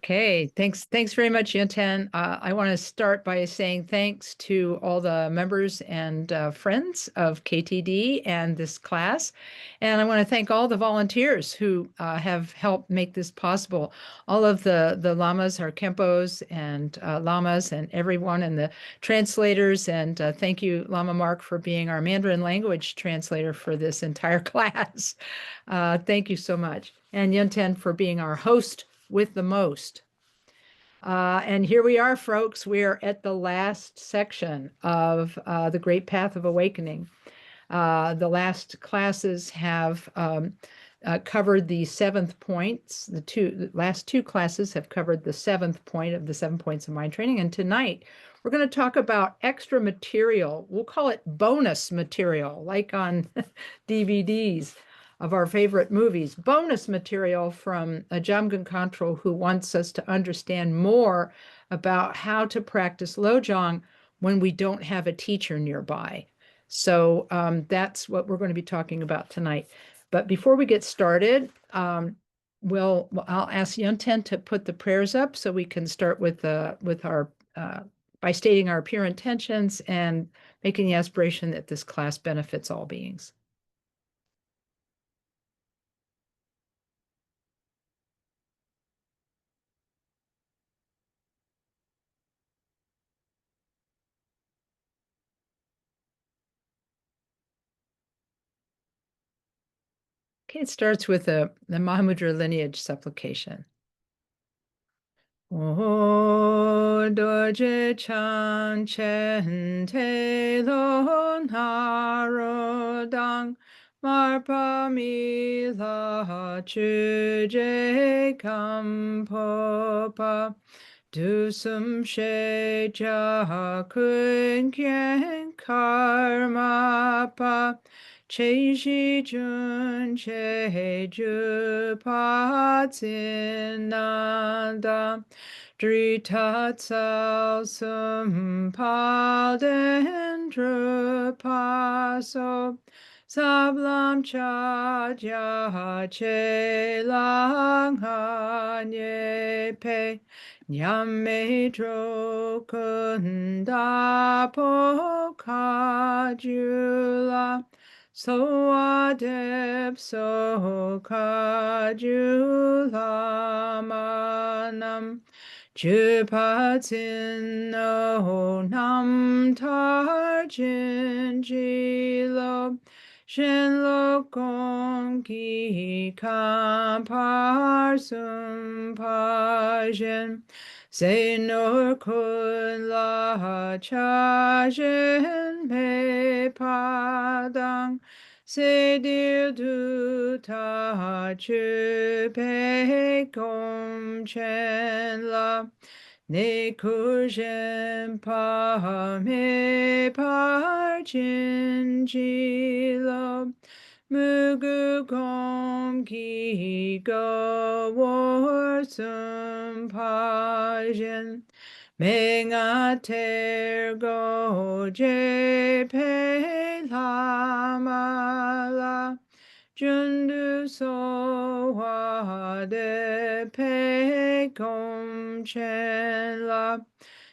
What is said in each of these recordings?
Okay, thanks very much, Yenten. I want to start by saying thanks to all the members and friends of KTD and this class. And I want to thank all the volunteers who have helped make this possible. All of the lamas, our Kempos and lamas and everyone and the translators. And thank you, Lama Mark, for being our Mandarin language translator for this entire class. Thank you so much. And Yenten for being our host with the most. And here we are, folks. We are at the last section of the Great Path of Awakening. The last classes have covered the 7th points. The last two classes have covered the 7th point of the 7 points of mind training. And tonight we're going to talk about extra material. We'll call it bonus material, like on DVDs of our favorite movies. Bonus material from a Jamgon Control who wants us to understand more about how to practice Lojong when we don't have a teacher nearby. So that's what we're going to be talking about tonight. But before we get started, I'll ask Yunten to put the prayers up so we can start with our by stating our pure intentions and making the aspiration that this class benefits all beings. Okay, it starts with the Mahamudra lineage supplication. O dorje chan chen te lo narodang marpa mi la chu je kampopa du sum she ja kun kien karma pa che shi jun che ju pa zin nanda drita tsao sum pa den dru pa so sablam cha ja che lang ha nye pe nyam me dro kun da po ka ju la so adep so ka ju la manam ju pa zin no nam tar jin ji lo shen lo gong ki kan par sum pa jen se nor kun la cha jen me pa dang se dir du ta chu pe gom chen la ne ku jen pa me par jin ji lo mugu gom ki go war sum pa jen Meng a ter go je pe la ma la jun du so wa de pe gom chen la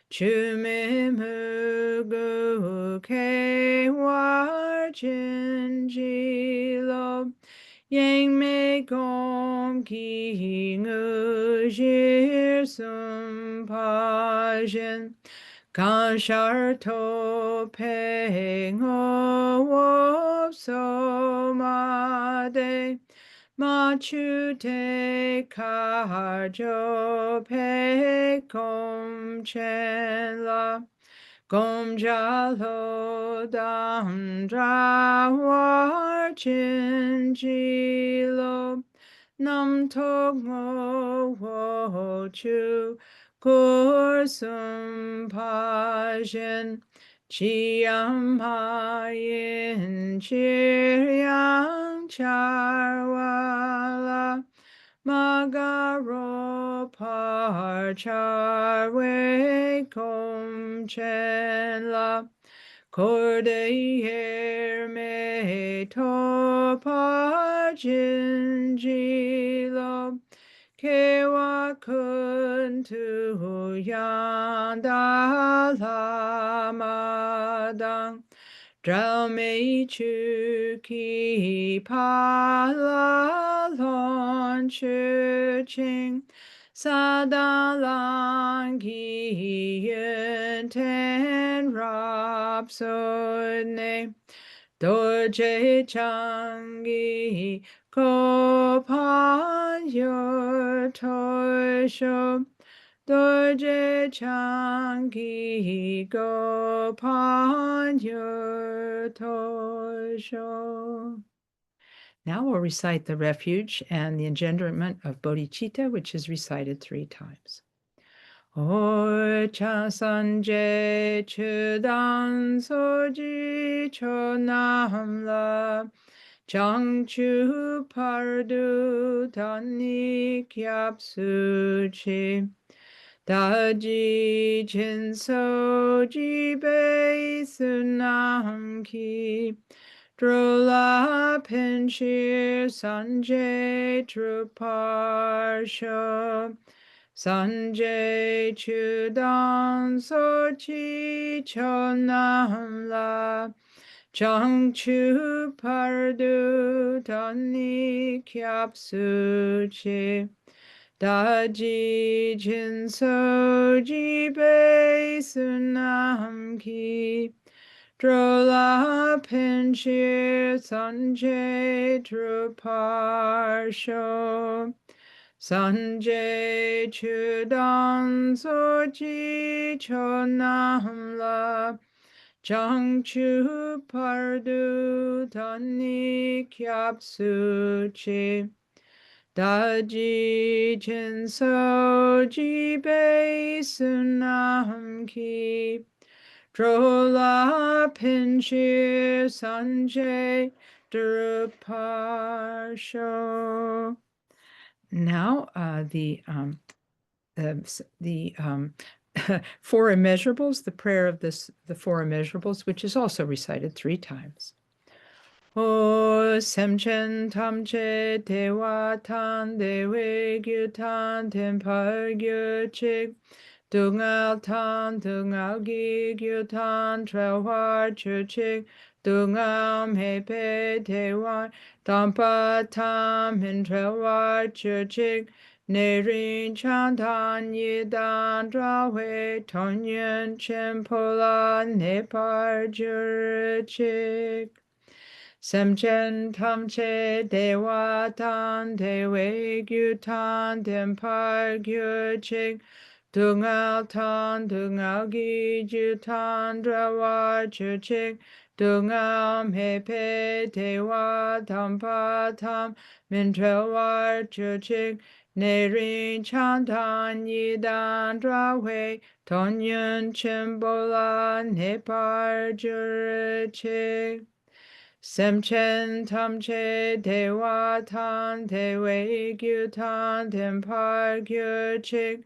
chu me mu gu ke war jin ji lo yang me gom ki ngu jir sum pa jen kan shar to pe ngo wo so ma de ma chu te ka jo pe gom chen la gom ja lo dam dra war chin ji lo nam to mo wo chu gur sum pa jen chi am ha yin chi yang char wa la ma ga ro par char we kom chen la Cordayer me to pa jin ji lo Kewa kun tu yang da lama dang. Drao mei chu ki pa la lon chu ching. Sa da lang ki yun ten rap so ne. Do je chang gi ko pan yo to sho. Do je chang gi go pan yo to sho. Now we'll recite the refuge and the engenderment of bodhicitta, which is recited 3 times. O cha sanje chudan soji chonam la chang chu pardu tani kyap suchi daji chin soji bei sunam ki drola pinshir sanje truparsho Sanjay Chudan Sochi Chonam La Changchu Pardu Tani Kyap Suchi Daji Jin Soji Bei Sunam Ki Drola Pinshir Sanjay Druparsho Sanjay Chudan Sochi Chonam La Changchu Pardu Tani Kyap Suchi Daji Chin Soji Bei Sunam Ki Drola Pinshir Sanjay Druparsho. Now the four immeasurables, the prayer of the four immeasurables, which is also recited 3 times. O semchen tamche dewa tan dewe gyutan tenpar gyuchik dungal tan dungal gi gyutan trewar chuchik dungal mepe dewa tampa tam hin trewar chuchik Nerin chantan yidan drawe tonyen chempola nepar jurchik. Semchen tamche dewa tan dewe gyutan dempar gyuchik. Dungal tan dungal gi jutan drawa chuchik. Dungal mepe dewa tampa tam mintrewar chuchik. Nerin chantan yidan drawe tonyen chimbola nepar jurchik. Semchen tamche dewa tan dewe gyutan tempar gyuchik.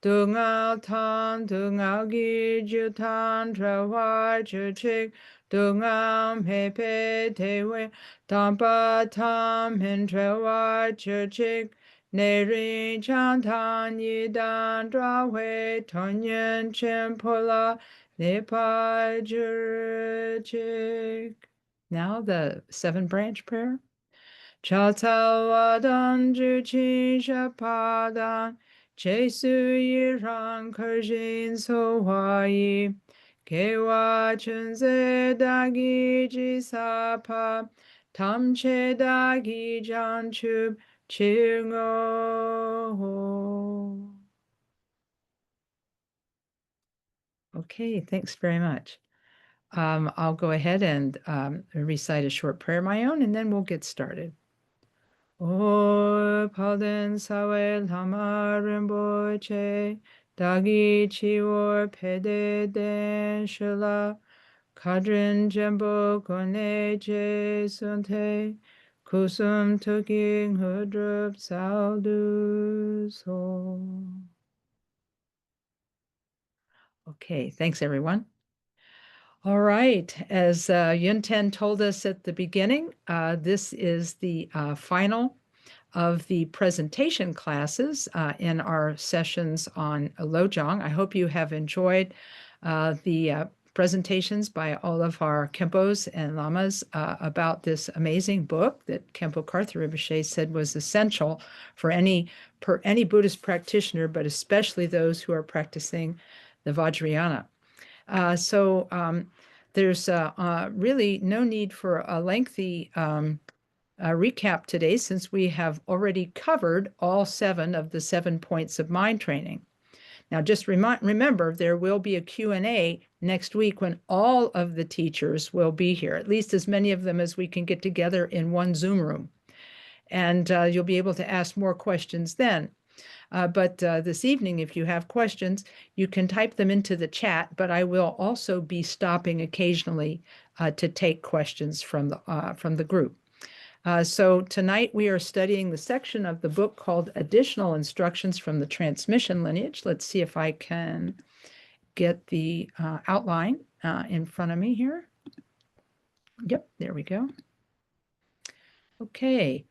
Dungal tan dungal gi jutan trawar chuchik. Dungal mepe dewe tampa tam hin trawar chuchik. Nerin chantan yidan drawe tonyen chimpola nepar jurchik. Now the 7-branch prayer. Chatawadan juchi shapadan Jesu yirang karjin sohai Kewa chunze dagi jisapa Tamche dagi janchub chirngo. Okay, thanks very much. I'll go ahead and recite a short prayer of my own, and then we'll get started. O palden sawe lama rinpoche, dagi chiwor pede den shila, kadrin jembo kone je sunte, kusum tuking hudrup saldu so. Okay, thanks everyone. All right, as Yunten told us at the beginning, this is the final of the presentation classes in our sessions on Lojong. I hope you have enjoyed the presentations by all of our Khenpos and Lamas about this amazing book that Khenpo Karthar Rinpoche said was essential for any Buddhist practitioner, but especially those who are practicing the Vajrayana. So there's really no need for a lengthy recap today, since we have already covered all 7 of the 7 points of mind training. Now, just remember, there will be a Q&A next week when all of the teachers will be here, at least as many of them as we can get together in one Zoom room. And you'll be able to ask more questions then. But this evening, if you have questions, you can type them into the chat, but I will also be stopping occasionally to take questions from the group. So tonight we are studying the section of the book called Additional Instructions from the Transmission Lineage. Let's see if I can get the outline in front of me here. Yep, there we go. Okay,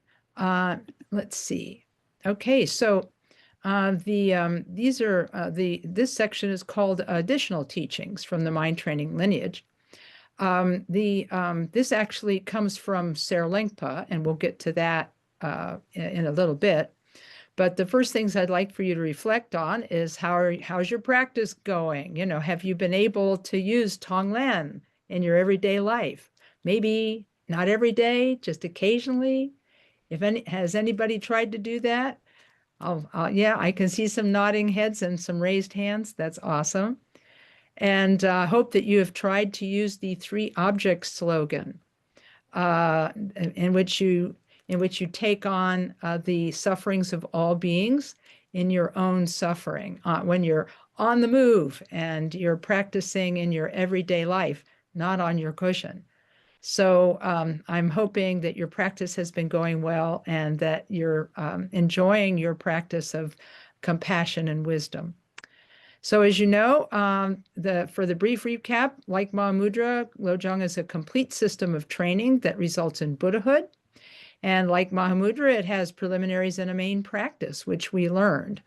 let's see. Okay, so this section is called Additional Teachings from the Mind Training Lineage. This actually comes from Serlingpa, and we'll get to that in a little bit. But the first things I'd like for you to reflect on is how's your practice going? You know, have you been able to use Tonglen in your everyday life? Maybe not every day, just occasionally. Has anybody tried to do that? Yeah, I can see some nodding heads and some raised hands. That's awesome. And I hope that you have tried to use the 3 objects slogan, in which you take on the sufferings of all beings in your own suffering, when you're on the move and you're practicing in your everyday life, not on your cushion. So I'm hoping that your practice has been going well and that you're enjoying your practice of compassion and wisdom. So as you know, for the brief recap, like Mahamudra, Lojong is a complete system of training that results in Buddhahood. And like Mahamudra, it has preliminaries and a main practice, which we learned.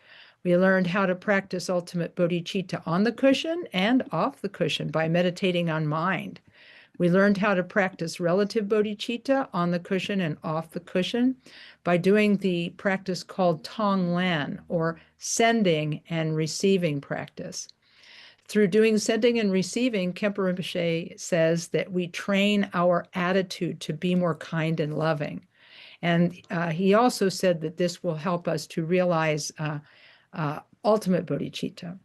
We learned how to practice ultimate bodhicitta on the cushion and off the cushion by meditating on mind. We learned how to practice relative bodhicitta on the cushion and off the cushion by doing the practice called Tonglen, or sending and receiving practice. Through doing sending and receiving, Khenpo Rinpoche says that we train our attitude to be more kind and loving. And he also said that this will help us to realize ultimate bodhicitta.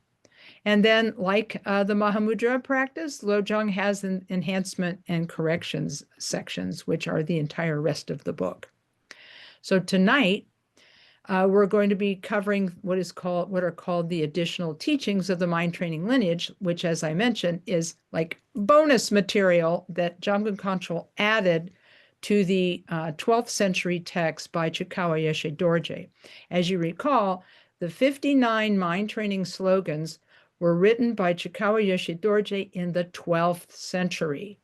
And then, like the Mahamudra practice, Lojong has an enhancement and corrections sections, which are the entire rest of the book. So tonight, we're going to be covering what are called the additional teachings of the mind training lineage, which, as I mentioned, is like bonus material that Jamgon Kongtrul added to the 12th century text by Chikawa Yeshe Dorje. As you recall, the 59 mind training slogans were written by Chikawa Yeshe Dorje in the 12th century.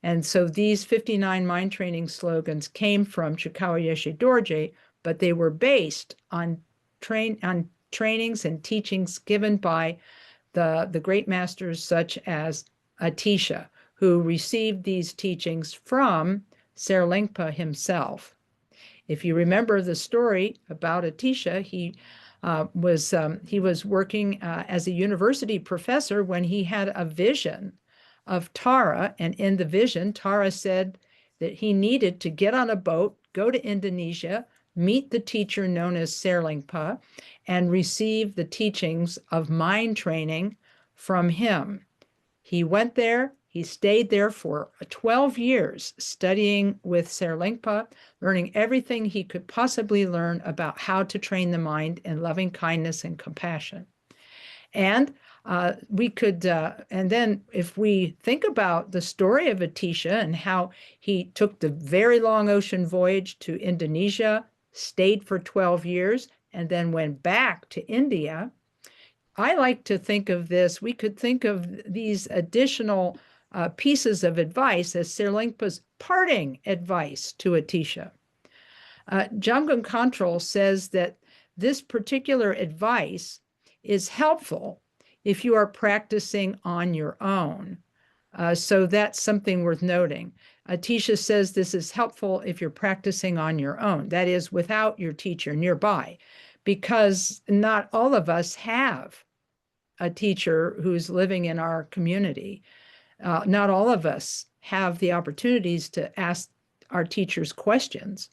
And so these 59 mind training slogans came from Chikawa Yeshe Dorje, but they were based on trainings and teachings given by the great masters such as Atisha, who received these teachings from Serlingpa himself. If you remember the story about Atisha, he was working as a university professor when he had a vision of Tara, and in the vision, Tara said that he needed to get on a boat, go to Indonesia, meet the teacher known as Serlingpa, and receive the teachings of mind training from him. He went there. He stayed there for 12 years studying with Serlingpa, learning everything he could possibly learn about how to train the mind in loving kindness and compassion. And and then if we think about the story of Atisha and how he took the very long ocean voyage to Indonesia, stayed for 12 years, and then went back to India, I like to think of this, we could think of these additional pieces of advice as Serlingpa's parting advice to Atisha. Jamgon Control says that this particular advice is helpful if you are practicing on your own. So that's something worth noting. Tisha says this is helpful if you're practicing on your own, that is, without your teacher nearby, because not all of us have a teacher who's living in our community. Not all of us have the opportunities to ask our teachers questions.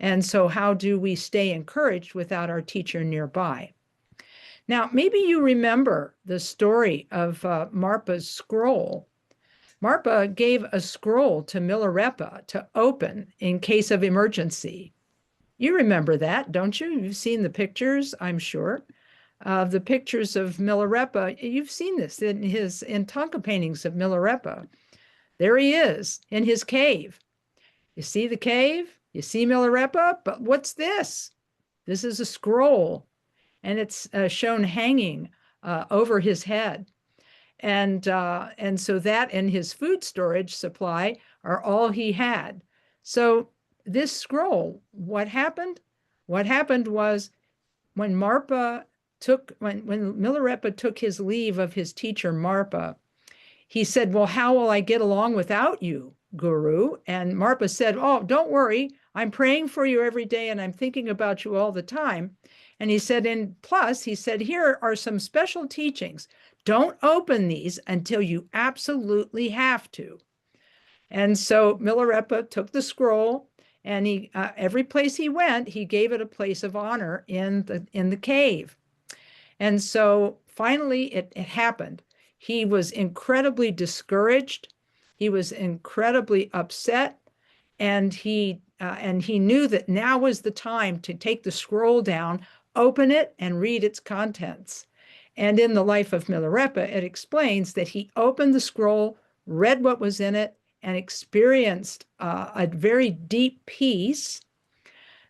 And so how do we stay encouraged without our teacher nearby? Now, maybe you remember the story of Marpa's scroll. Marpa gave a scroll to Milarepa to open in case of emergency. You remember that, don't you? You've seen the pictures, I'm sure, of the pictures of Milarepa. You've seen this in Tonka paintings of Milarepa. There he is in his cave. You see the cave? You see Milarepa? But what's this? This is a scroll, and it's shown hanging over his head. And so that and his food storage supply are all he had. So this scroll, what happened? What happened was when Milarepa took his leave of his teacher Marpa, he said, "Well, how will I get along without you, Guru?" And Marpa said, "Oh, don't worry. I'm praying for you every day and I'm thinking about you all the time." And he said, and plus, he said, "Here are some special teachings. Don't open these until you absolutely have to." And so Milarepa took the scroll, and he every place he went, he gave it a place of honor in the cave. And so finally it happened. He was incredibly discouraged. He was incredibly upset, and he knew that now was the time to take the scroll down, open it, and read its contents. And in the life of Milarepa, it explains that he opened the scroll, read what was in it, and experienced a very deep peace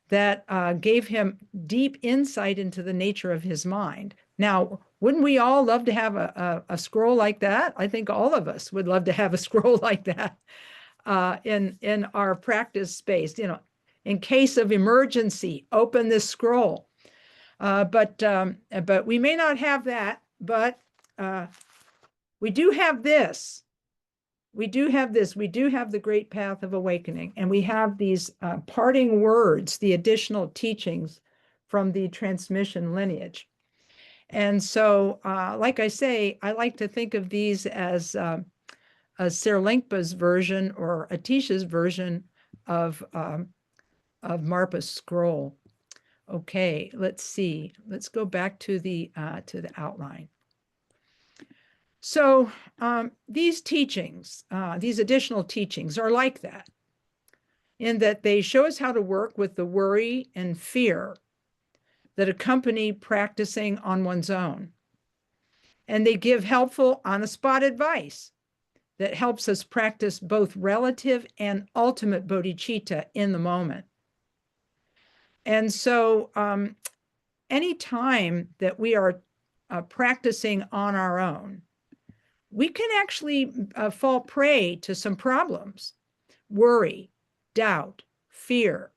that gave him deep insight into the nature of his mind. Now, wouldn't we all love to have a scroll like that? I think all of us would love to have a scroll like that in our practice space. You know, in case of emergency, open this scroll. But we may not have that, but we do have this. We do have this. We do have the great path of awakening, and we have these parting words, the additional teachings from the transmission lineage. And so, like I say, I like to think of these as a Serlingpa's version or Atisha's version of Marpa's scroll. Okay, let's see. Let's go back to the outline. So these teachings, these additional teachings are like that, in that they show us how to work with the worry and fear that accompany practicing on one's own. And they give helpful on-the-spot advice that helps us practice both relative and ultimate bodhicitta in the moment. And so any time that we are practicing on our own, we can actually fall prey to some problems: worry, doubt, fear,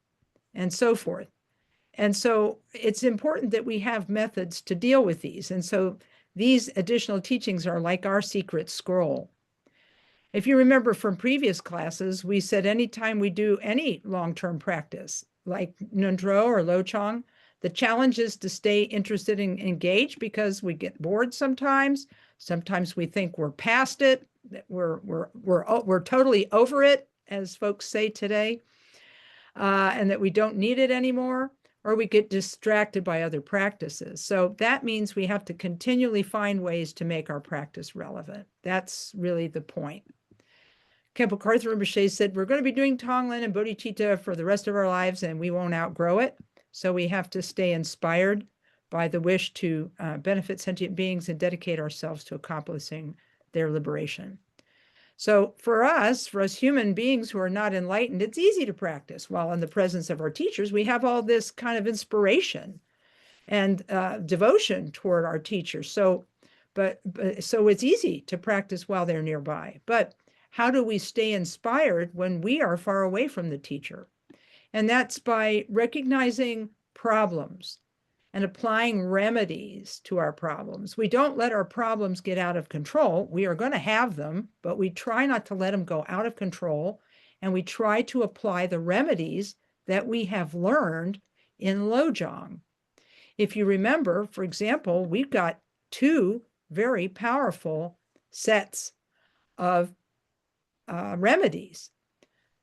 and so forth. And so it's important that we have methods to deal with these. And so these additional teachings are like our secret scroll. If you remember from previous classes, we said anytime we do any long-term practice, like Nundro or Lochong, the challenge is to stay interested and engaged, because we get bored sometimes. Sometimes we think we're past it, that we're totally over it, as folks say today, and that we don't need it anymore, or we get distracted by other practices. So that means we have to continually find ways to make our practice relevant. That's really the point. Khenpo Karthar Rinpoche said, we're going to be doing Tonglen and bodhicitta for the rest of our lives, and we won't outgrow it. So we have to stay inspired by the wish to benefit sentient beings and dedicate ourselves to accomplishing their liberation. So for us human beings who are not enlightened, it's easy to practice while in the presence of our teachers. We have all this kind of inspiration and devotion toward our teachers. So it's easy to practice while they're nearby. But how do we stay inspired when we are far away from the teacher? And that's by recognizing problems and applying remedies to our problems. We don't let our problems get out of control. We are going to have them, but we try not to let them go out of control. And we try to apply the remedies that we have learned in Lojong. If you remember, for example, we've got two very powerful sets of remedies.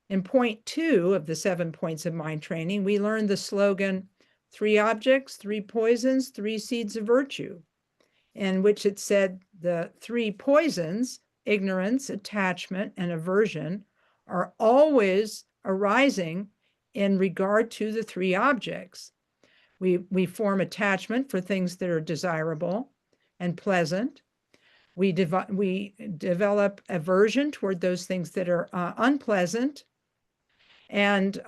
In point 2 of the 7 points of mind training, we learned the slogan, 3 objects, 3 poisons, 3 seeds of virtue, in which it said the 3 poisons, ignorance, attachment, and aversion, are always arising in regard to the 3 objects. We form attachment for things that are desirable and pleasant. We develop aversion toward those things that are unpleasant. And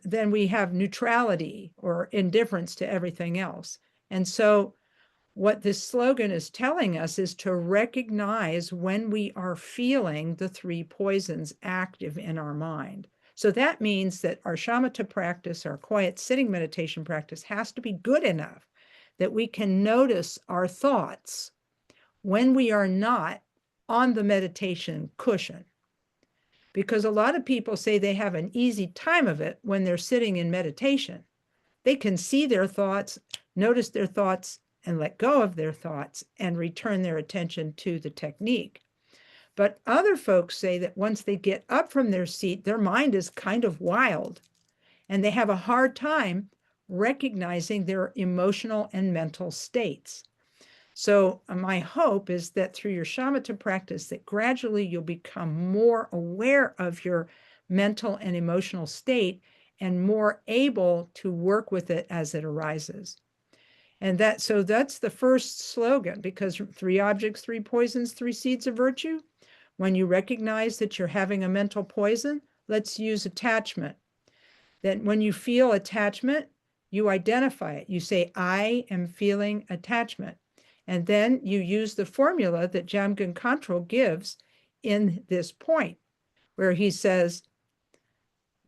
then we have neutrality or indifference to everything else. And so what this slogan is telling us is to recognize when we are feeling the 3 poisons active in our mind. So that means that our shamatha practice, our quiet sitting meditation practice, has to be good enough that we can notice our thoughts when we are not on the meditation cushion. Because a lot of people say they have an easy time of it when they're sitting in meditation. They can see their thoughts, notice their thoughts, and let go of their thoughts and return their attention to the technique. But other folks say that once they get up from their seat, their mind is kind of wild, and they have a hard time recognizing their emotional and mental states. So my hope is that through your shamatha practice, that gradually you'll become more aware of your mental and emotional state and more able to work with it as it arises. And so that's the first slogan, because 3 objects, 3 poisons, 3 seeds of virtue. When you recognize that you're having a mental poison, let's use attachment. Then when you feel attachment, you identify it. You say, I am feeling attachment. And then you use the formula that Jamgon Khantrul gives in this point, where he says,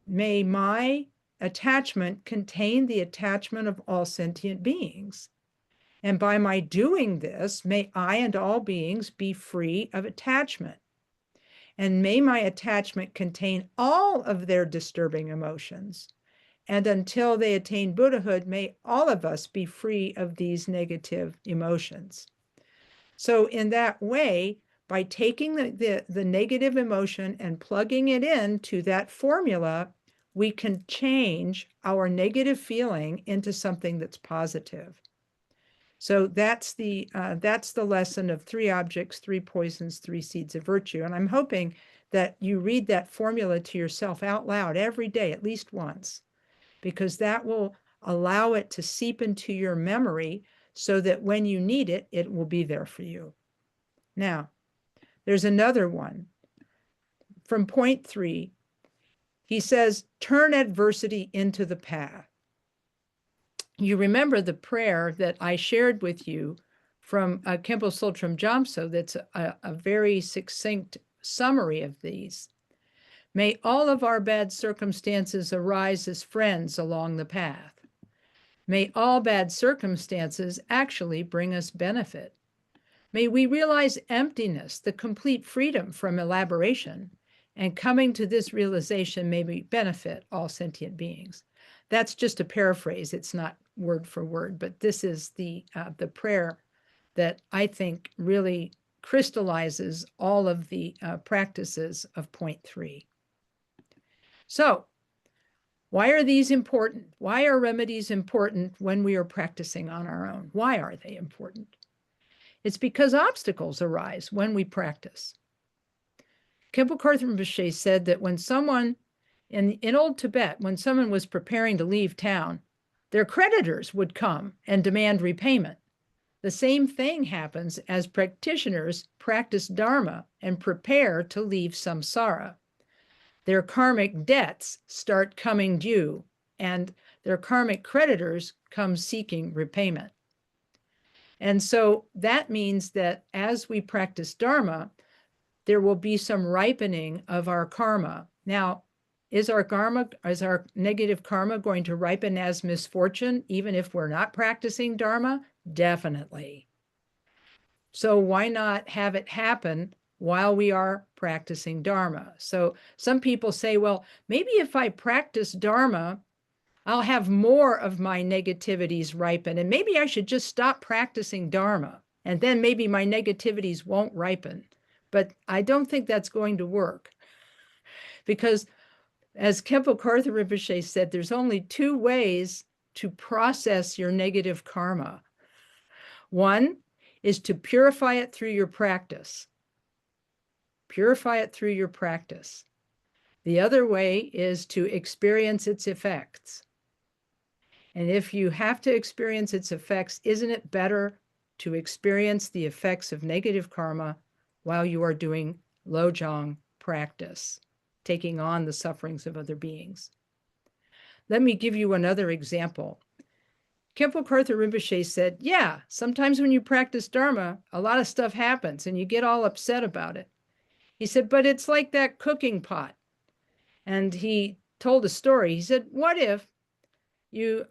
may my attachment contain the attachment of all sentient beings. And by my doing this, may I and all beings be free of attachment. And may my attachment contain all of their disturbing emotions. And until they attain Buddhahood, may all of us be free of these negative emotions. So in that way, by taking the negative emotion and plugging it into that formula, we can change our negative feeling into something that's positive. So that's the lesson of 3 objects, 3 poisons, 3 seeds of virtue. And I'm hoping that you read that formula to yourself out loud every day, at least once, because that will allow it to seep into your memory so that when you need it, it will be there for you. Now, there's another one. From point 3, he says, turn adversity into the path. You remember the prayer that I shared with you from Khenpo Sultram Jamso that's a very succinct summary of these. May all of our bad circumstances arise as friends along the path. May all bad circumstances actually bring us benefit. May we realize emptiness, the complete freedom from elaboration, and coming to this realization may we benefit all sentient beings. That's just a paraphrase. It's not word for word, but this is the prayer that I think really crystallizes all of the practices of point 3. So, why are these important? Why are remedies important when we are practicing on our own? Why are they important? It's because obstacles arise when we practice. Khenpo Kartham Rinpoche said that when someone, in old Tibet, when someone was preparing to leave town, their creditors would come and demand repayment. The same thing happens as practitioners practice Dharma and prepare to leave samsara. Their karmic debts start coming due, and their karmic creditors come seeking repayment. And so that means that as we practice Dharma, there will be some ripening of our karma. Now, Is our negative karma going to ripen as misfortune, even if we're not practicing Dharma? Definitely. So why not have it happen while we are practicing Dharma? So some people say, well, maybe if I practice Dharma, I'll have more of my negativities ripen, and maybe I should just stop practicing Dharma, and then maybe my negativities won't ripen. But I don't think that's going to work, because as Khenpo Karthar Rinpoche said, there's only two ways to process your negative karma. One is to purify it through your practice. Purify it through your practice. The other way is to experience its effects. And if you have to experience its effects, isn't it better to experience the effects of negative karma while you are doing Lojong practice, taking on the sufferings of other beings? Let me give you another example. Khenpo Karthar Rinpoche said, yeah, sometimes when you practice Dharma, a lot of stuff happens and you get all upset about it. He said, but it's like that cooking pot. And he told a story. He said, what if you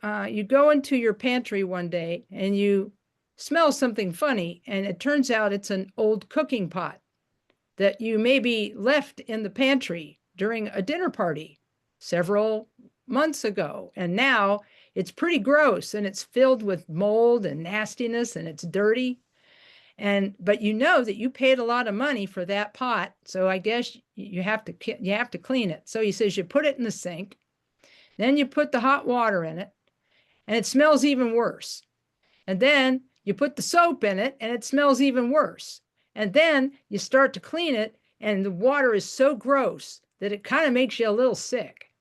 go into your pantry one day and you smell something funny, and it turns out it's an old cooking pot that you maybe left in the pantry during a dinner party several months ago, and now it's pretty gross and it's filled with mold and nastiness and it's dirty. But you know that you paid a lot of money for that pot, so I guess you have to clean it. So he says you put it in the sink, then you put the hot water in it, and it smells even worse. And then you put the soap in it, and it smells even worse. And then you start to clean it, and the water is so gross that it kind of makes you a little sick.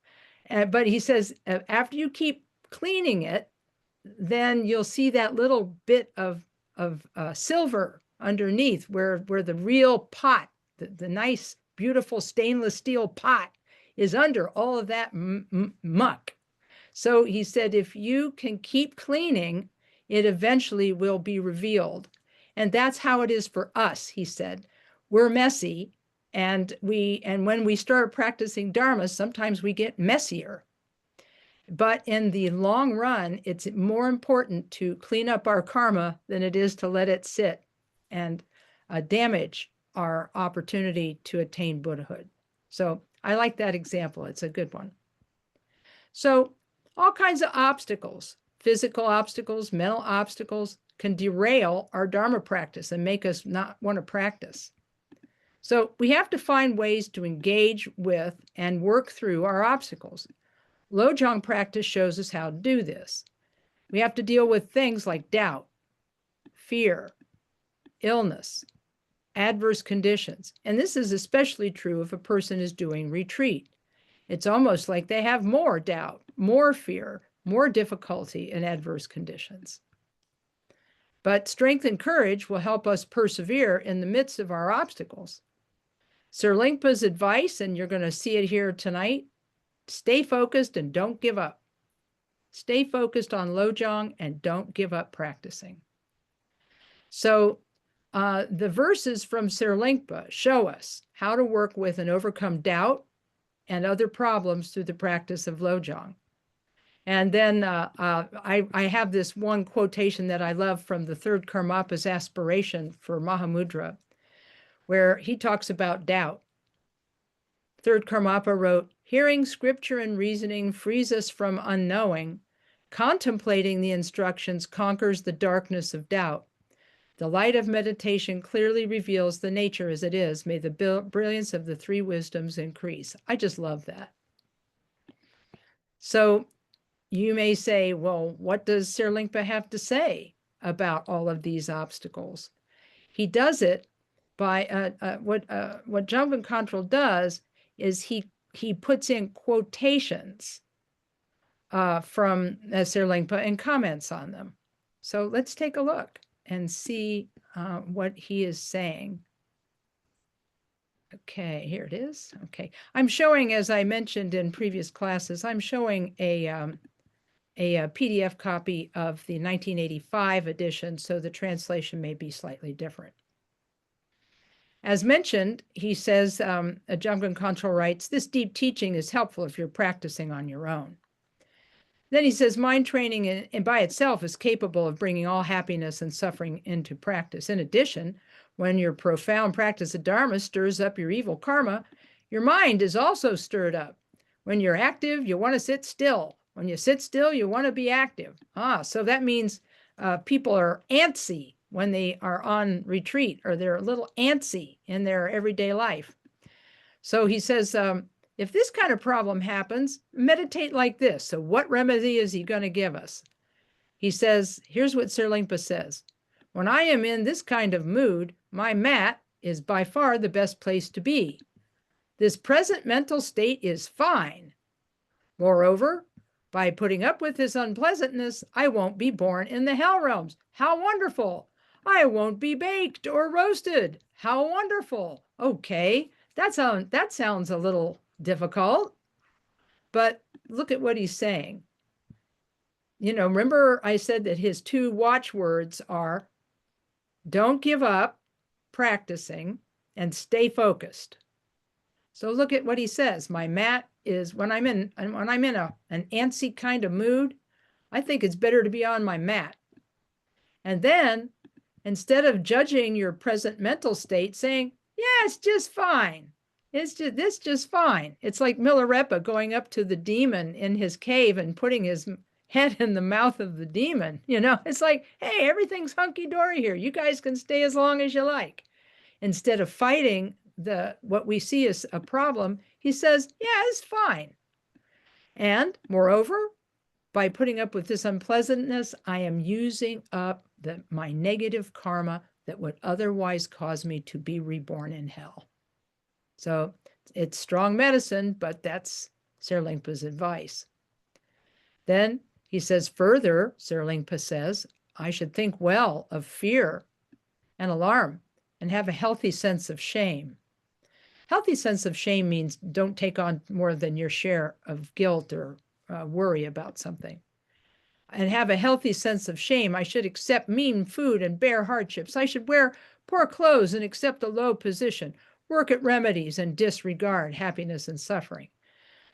But he says, after you keep cleaning it, then you'll see that little bit of silver underneath where the real pot, the nice, beautiful stainless steel pot is under all of that muck. So he said, if you can keep cleaning, it eventually will be revealed. And that's how it is for us, he said. We're messy, and when we start practicing Dharma, sometimes we get messier. But in the long run, it's more important to clean up our karma than it is to let it sit and damage our opportunity to attain Buddhahood. So I like that example. It's a good one. So all kinds of obstacles, physical obstacles, mental obstacles, can derail our Dharma practice and make us not want to practice. So we have to find ways to engage with and work through our obstacles. Lojong practice shows us how to do this. We have to deal with things like doubt, fear, illness, adverse conditions. And this is especially true if a person is doing retreat. It's almost like they have more doubt, more fear, more difficulty in adverse conditions. But strength and courage will help us persevere in the midst of our obstacles. Sir Lingpa's advice, and you're going to see it here tonight, stay focused and don't give up. Stay focused on Lojong and don't give up practicing. So the verses from Sir Lingpa show us how to work with and overcome doubt and other problems through the practice of Lojong. And then I have this one quotation that I love from the third Karmapa's aspiration for Mahamudra, where he talks about doubt. Third Karmapa wrote, hearing scripture and reasoning frees us from unknowing. Contemplating the instructions conquers the darkness of doubt. The light of meditation clearly reveals the nature as it is. May the brilliance of the three wisdoms increase. I just love that. So you may say, well, what does Sir Lingpa have to say about all of these obstacles? He does it by what Jamgon Khantrul does is he puts in quotations from Sir Lingpa and comments on them. So let's take a look and see what he is saying. Okay, here it is. Okay, I'm showing, as I mentioned in previous classes, I'm showing a PDF copy of the 1985 edition, so the translation may be slightly different. As mentioned, he says, Jamgon Khantrul writes, this deep teaching is helpful if you're practicing on your own. Then he says, mind training in by itself is capable of bringing all happiness and suffering into practice. In addition, when your profound practice of Dharma stirs up your evil karma, your mind is also stirred up. When you're active, you want to sit still. When you sit still, you want to be active. So that means people are antsy when they are on retreat, or they're a little antsy in their everyday life. So he says, if this kind of problem happens, meditate like this. So what remedy is he going to give us? He says, here's what Sir Lingpa says. When I am in this kind of mood, my mat is by far the best place to be. This present mental state is fine. Moreover, by putting up with this unpleasantness, I won't be born in the hell realms. How wonderful! I won't be baked or roasted. How wonderful! Okay, that sounds a little difficult, but look at what he's saying. Remember I said that his two watchwords are don't give up practicing and stay focused. So look at what he says. My mat is when I'm in an antsy kind of mood, I think it's better to be on my mat. And then instead of judging your present mental state, saying, yeah, it's just fine. It's just fine. It's like Milarepa going up to the demon in his cave and putting his head in the mouth of the demon. It's like, hey, everything's hunky-dory here. You guys can stay as long as you like. Instead of fighting what we see as a problem, he says, yeah, it's fine. And moreover, by putting up with this unpleasantness, I am using up my negative karma that would otherwise cause me to be reborn in hell. So it's strong medicine, but that's Sir Lingpa's advice. Then he says further, Sir Lingpa says, I should think well of fear and alarm and have a healthy sense of shame. Healthy sense of shame means don't take on more than your share of guilt or worry about something. And have a healthy sense of shame. I should accept mean food and bear hardships. I should wear poor clothes and accept a low position, work at remedies and disregard happiness and suffering.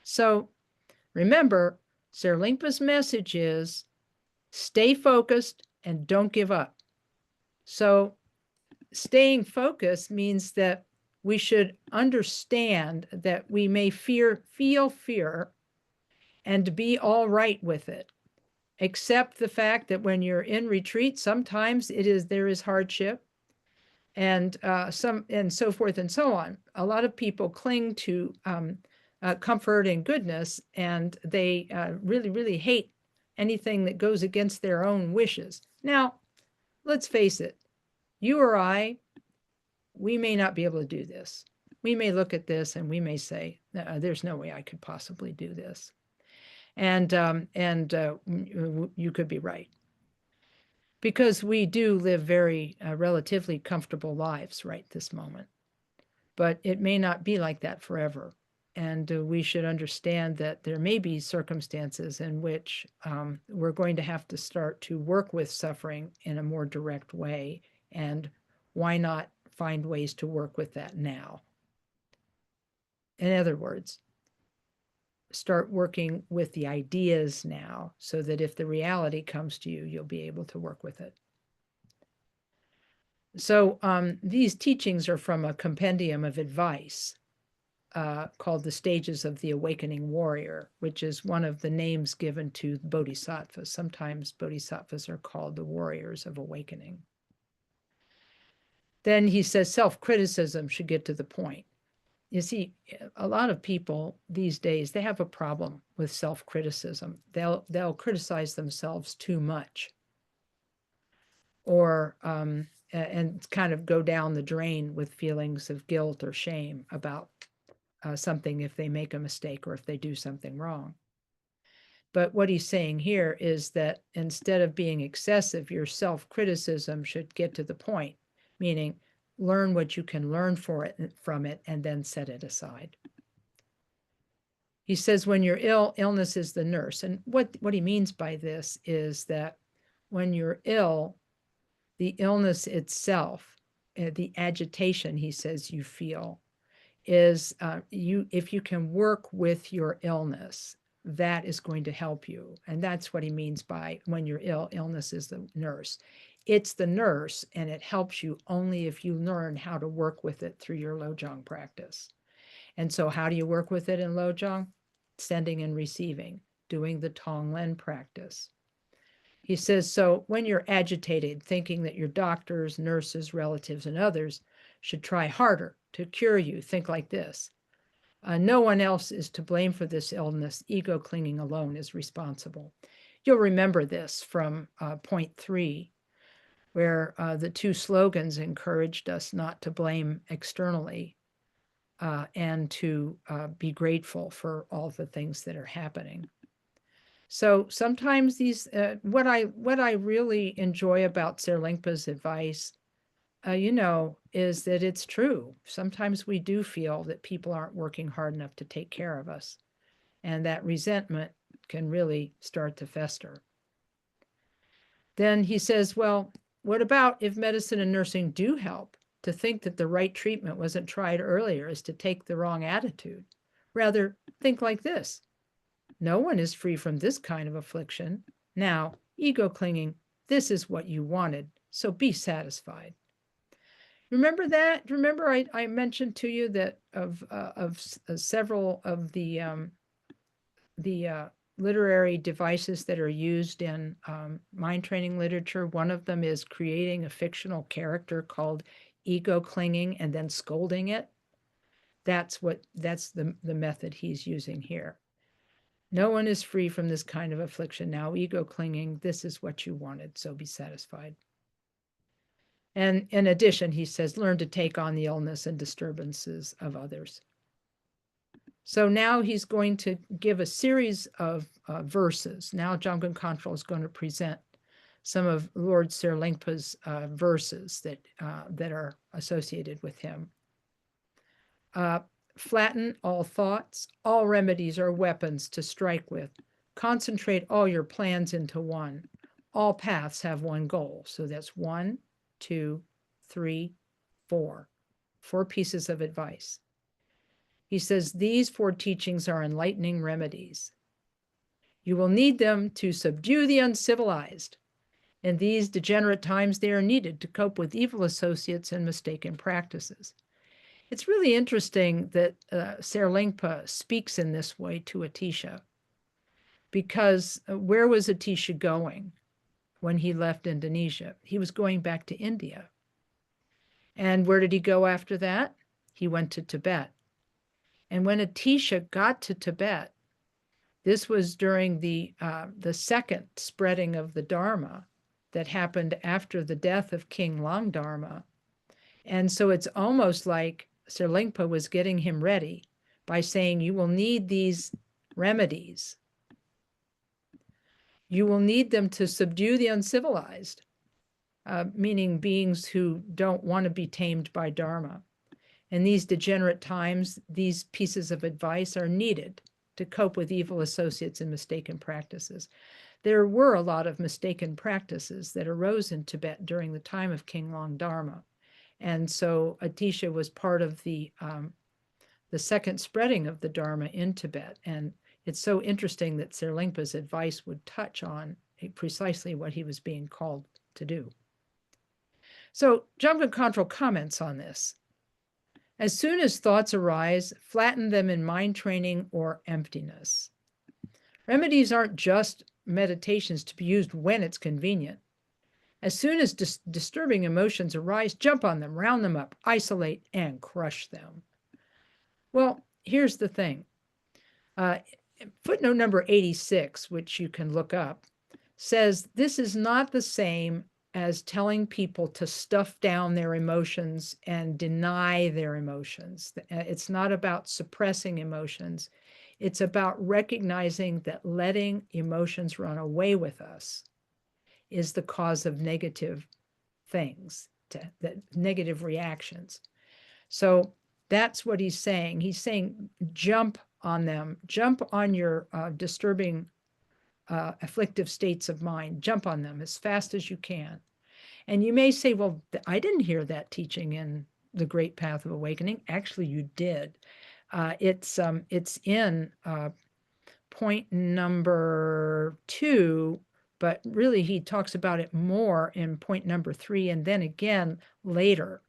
So remember, Sir Lingpa's message is stay focused and don't give up. So staying focused means that we should understand that we may feel fear and be all right with it. Accept the fact that when you're in retreat, sometimes there is hardship and so forth and so on. A lot of people cling to comfort and goodness, and they really, really hate anything that goes against their own wishes. Now, let's face it, you or I, we may not be able to do this. We may look at this and we may say, there's no way I could possibly do this. And you could be right. Because we do live very relatively comfortable lives right this moment. But it may not be like that forever. And we should understand that there may be circumstances in which we're going to have to start to work with suffering in a more direct way. And why not find ways to work with that now? In other words, start working with the ideas now so that if the reality comes to you, you'll be able to work with it. So these teachings are from a compendium of advice called The Stages of the Awakening Warrior, which is one of the names given to bodhisattvas. Sometimes bodhisattvas are called the warriors of awakening. Then he says self-criticism should get to the point. You see, a lot of people these days, they have a problem with self-criticism. They'll criticize themselves too much, or and kind of go down the drain with feelings of guilt or shame about something if they make a mistake or if they do something wrong. But what he's saying here is that instead of being excessive, your self-criticism should get to the point, meaning learn what you can learn from it and then set it aside. He says when you're ill, illness is the nurse. And what he means by this is that when you're ill, the illness itself the agitation, he says, you feel is if you can work with your illness, that is going to help you. And that's what he means by when you're ill, illness is the nurse. It's the nurse, and it helps you only if you learn how to work with it through your Lojong practice. And so how do you work with it in Lojong? Sending and receiving, doing the Tonglen practice. He says, so when you're agitated, thinking that your doctors, nurses, relatives, and others should try harder to cure you, think like this. No one else is to blame for this illness. Ego clinging alone is responsible. You'll remember this from point 3, where the 2 slogans encouraged us not to blame externally and to be grateful for all the things that are happening. So sometimes these, what I really enjoy about Serlingpa's advice, is that it's true. Sometimes we do feel that people aren't working hard enough to take care of us, and that resentment can really start to fester. Then he says, well, what about if medicine and nursing do help? To think that the right treatment wasn't tried earlier is to take the wrong attitude. Rather, think like this. No one is free from this kind of affliction. Now, ego clinging, this is what you wanted, so be satisfied. Remember that? Remember I mentioned to you that of several of the literary devices that are used in mind training literature. One of them is creating a fictional character called ego clinging and then scolding it. That's the method he's using here. No one is free from this kind of affliction. Now, ego clinging, this is what you wanted, so be satisfied. And in addition, he says, learn to take on the illness and disturbances of others. So now he's going to give a series of verses. Now Jamgon Khantrul is going to present some of Lord Serlingpa's verses that are associated with him. Flatten all thoughts. All remedies are weapons to strike with. Concentrate all your plans into one. All paths have one goal. So that's 1, 2, 3, 4. 4 pieces of advice. He says, these 4 teachings are enlightening remedies. You will need them to subdue the uncivilized. In these degenerate times, they are needed to cope with evil associates and mistaken practices. It's really interesting that Serlingpa speaks in this way to Atisha, because where was Atisha going when he left Indonesia? He was going back to India. And where did he go after that? He went to Tibet. And when Atisha got to Tibet, this was during the second spreading of the Dharma that happened after the death of King Langdharma. And so it's almost like Serlingpa was getting him ready by saying, you will need these remedies. You will need them to subdue the uncivilized, meaning beings who don't want to be tamed by Dharma. In these degenerate times, these pieces of advice are needed to cope with evil associates and mistaken practices. There were a lot of mistaken practices that arose in Tibet during the time of King Langdharma. And so Atisha was part of the second spreading of the Dharma in Tibet. And it's so interesting that Serlingpa's advice would touch on precisely what he was being called to do. So Jamgon Khantrul comments on this. As soon as thoughts arise, flatten them in mind training or emptiness. Remedies aren't just meditations to be used when it's convenient. As soon as disturbing emotions arise, jump on them, round them up, isolate, and crush them. Well, here's the thing. Footnote number 86, which you can look up, says this is not the same as telling people to stuff down their emotions and deny their emotions. It's not about suppressing emotions. It's about recognizing that letting emotions run away with us is the cause of negative things, negative reactions. So that's what he's saying. He's saying jump on them, jump on your disturbing afflictive states of mind, jump on them as fast as you can. And you may say, well, I didn't hear that teaching in the Great Path of Awakening. Actually, you did. It's in point number 2, but really he talks about it more in point number 3 and then again later.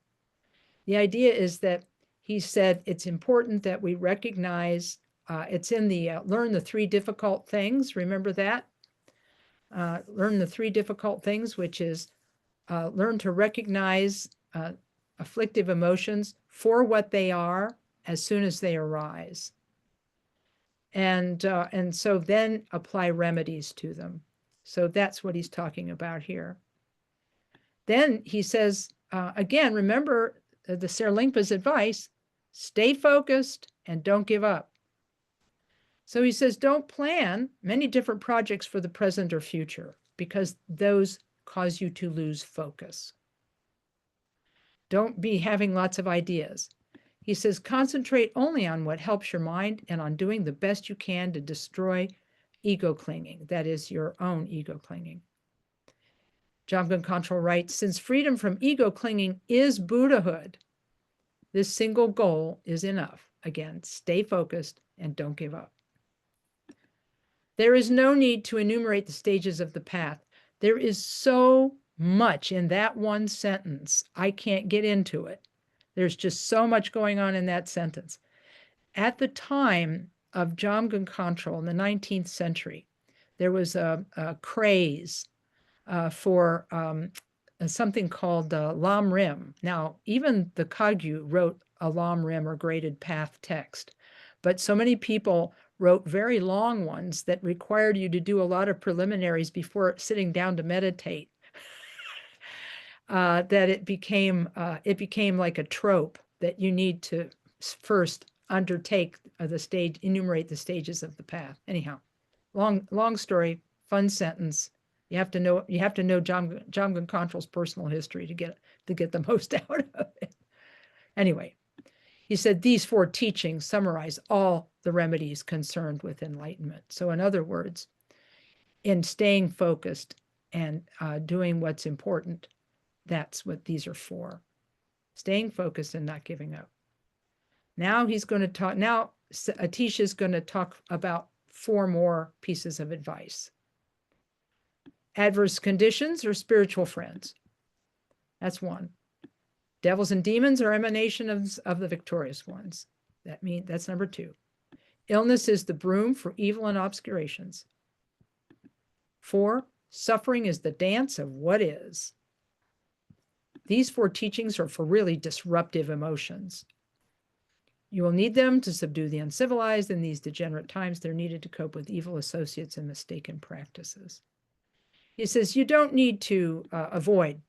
The idea is that he said it's important that we recognize, it's in the learn the 3 difficult things. Remember that? Learn the 3 difficult things, which is learn to recognize afflictive emotions for what they are as soon as they arise. And so then apply remedies to them. So that's what he's talking about here. Then he says, again, remember the Serlingpa's advice, stay focused and don't give up. So he says, don't plan many different projects for the present or future because those cause you to lose focus. Don't be having lots of ideas. He says, concentrate only on what helps your mind and on doing the best you can to destroy ego clinging, that is, your own ego clinging. Jamgon Khantrul writes, since freedom from ego clinging is Buddhahood, this single goal is enough. Again, stay focused and don't give up. There is no need to enumerate the stages of the path. There is so much in that one sentence. I can't get into it. There's just so much going on in that sentence. At the time of Jamgon Khantrul in the 19th century, there was a craze for something called Lam Rim. Now, even the Kagyu wrote a Lam Rim or graded path text, but so many people wrote very long ones that required you to do a lot of preliminaries before sitting down to meditate. That it became like a trope that you need to first undertake enumerate the stages of the path. Anyhow, long story, fun sentence. You have to know Jamgon Khantrul's personal history to get the most out of it. Anyway, he said these 4 teachings summarize all the remedies concerned with enlightenment. So in other words, in staying focused and doing what's important, that's what these are for. Staying focused and not giving up. Now he's going to talk, now Atish is going to talk about 4 more pieces of advice. Adverse conditions or spiritual friends. That's 1. Devils and demons are emanations of the victorious ones. That's number 2. Illness is the broom for evil and obscurations. 4, suffering is the dance of what is. These 4 teachings are for really disruptive emotions. You will need them to subdue the uncivilized. In these degenerate times, they're needed to cope with evil associates and mistaken practices. He says you don't need to avoid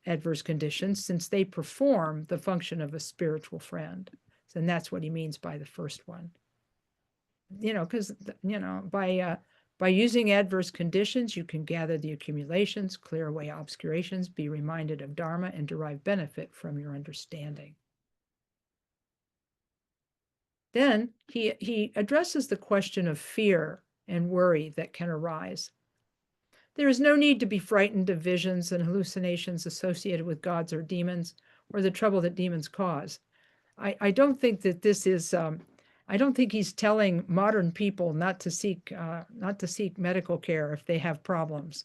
adverse conditions since they perform the function of a spiritual friend. And that's what he means by the first one. Because, by using adverse conditions, you can gather the accumulations, clear away obscurations, be reminded of Dharma, and derive benefit from your understanding. Then he addresses the question of fear and worry that can arise. There is no need to be frightened of visions and hallucinations associated with gods or demons, or the trouble that demons cause. I don't think that this is, I don't think he's telling modern people not to seek medical care if they have problems.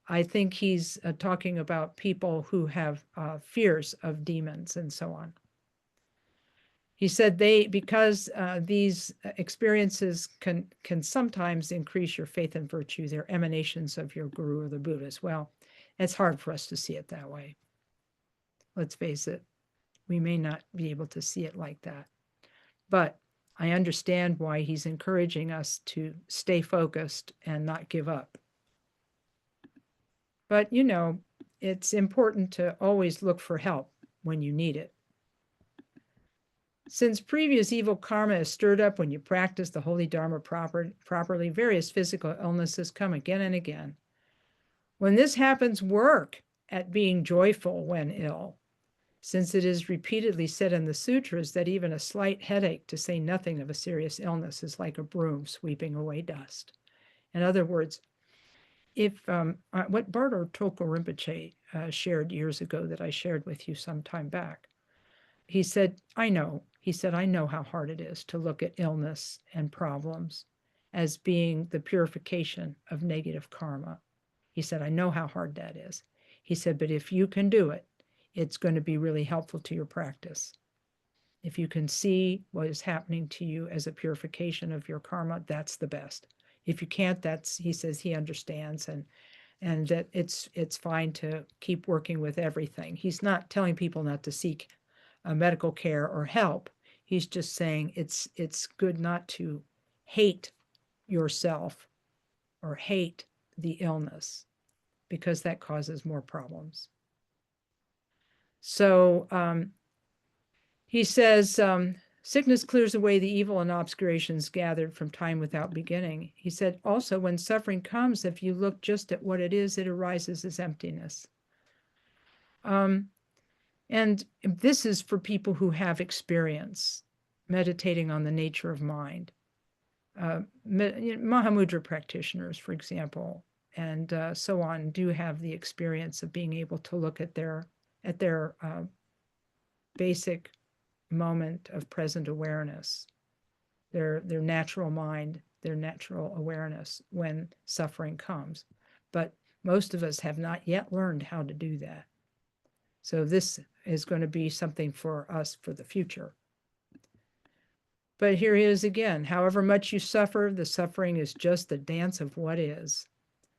I think he's talking about people who have fears of demons and so on. He said because these experiences can sometimes increase your faith and virtue, they're emanations of your guru or the Buddhas. Well, it's hard for us to see it that way. Let's face it, we may not be able to see it like that. But I understand why he's encouraging us to stay focused and not give up. But, it's important to always look for help when you need it. Since previous evil karma is stirred up when you practice the holy Dharma properly, various physical illnesses come again and again. When this happens, work at being joyful when ill, since it is repeatedly said in the sutras that even a slight headache, to say nothing of a serious illness, is like a broom sweeping away dust. In other words, if what Bardo Toko Rinpoche shared years ago that I shared with you some time back. He said, I know. He said, I know how hard it is to look at illness and problems as being the purification of negative karma. He said, I know how hard that is. He said, but if you can do it, it's going to be really helpful to your practice. If you can see what is happening to you as a purification of your karma, that's the best. If you can't, that's, he says he understands, and that it's fine to keep working with everything. He's not telling people not to seek medical care or help. He's just saying it's good not to hate yourself or hate the illness, because that causes more problems. So he says, sickness clears away the evil and obscurations gathered from time without beginning. He said, also, when suffering comes, if you look just at what it is, it arises as emptiness. And this is for people who have experience meditating on the nature of mind. Mahamudra practitioners, for example, and so on, do have the experience of being able to look at their basic moment of present awareness, their natural mind, their natural awareness when suffering comes. But most of us have not yet learned how to do that. So this is going to be something for us for the future. But here he is again. However much you suffer, the suffering is just the dance of what is.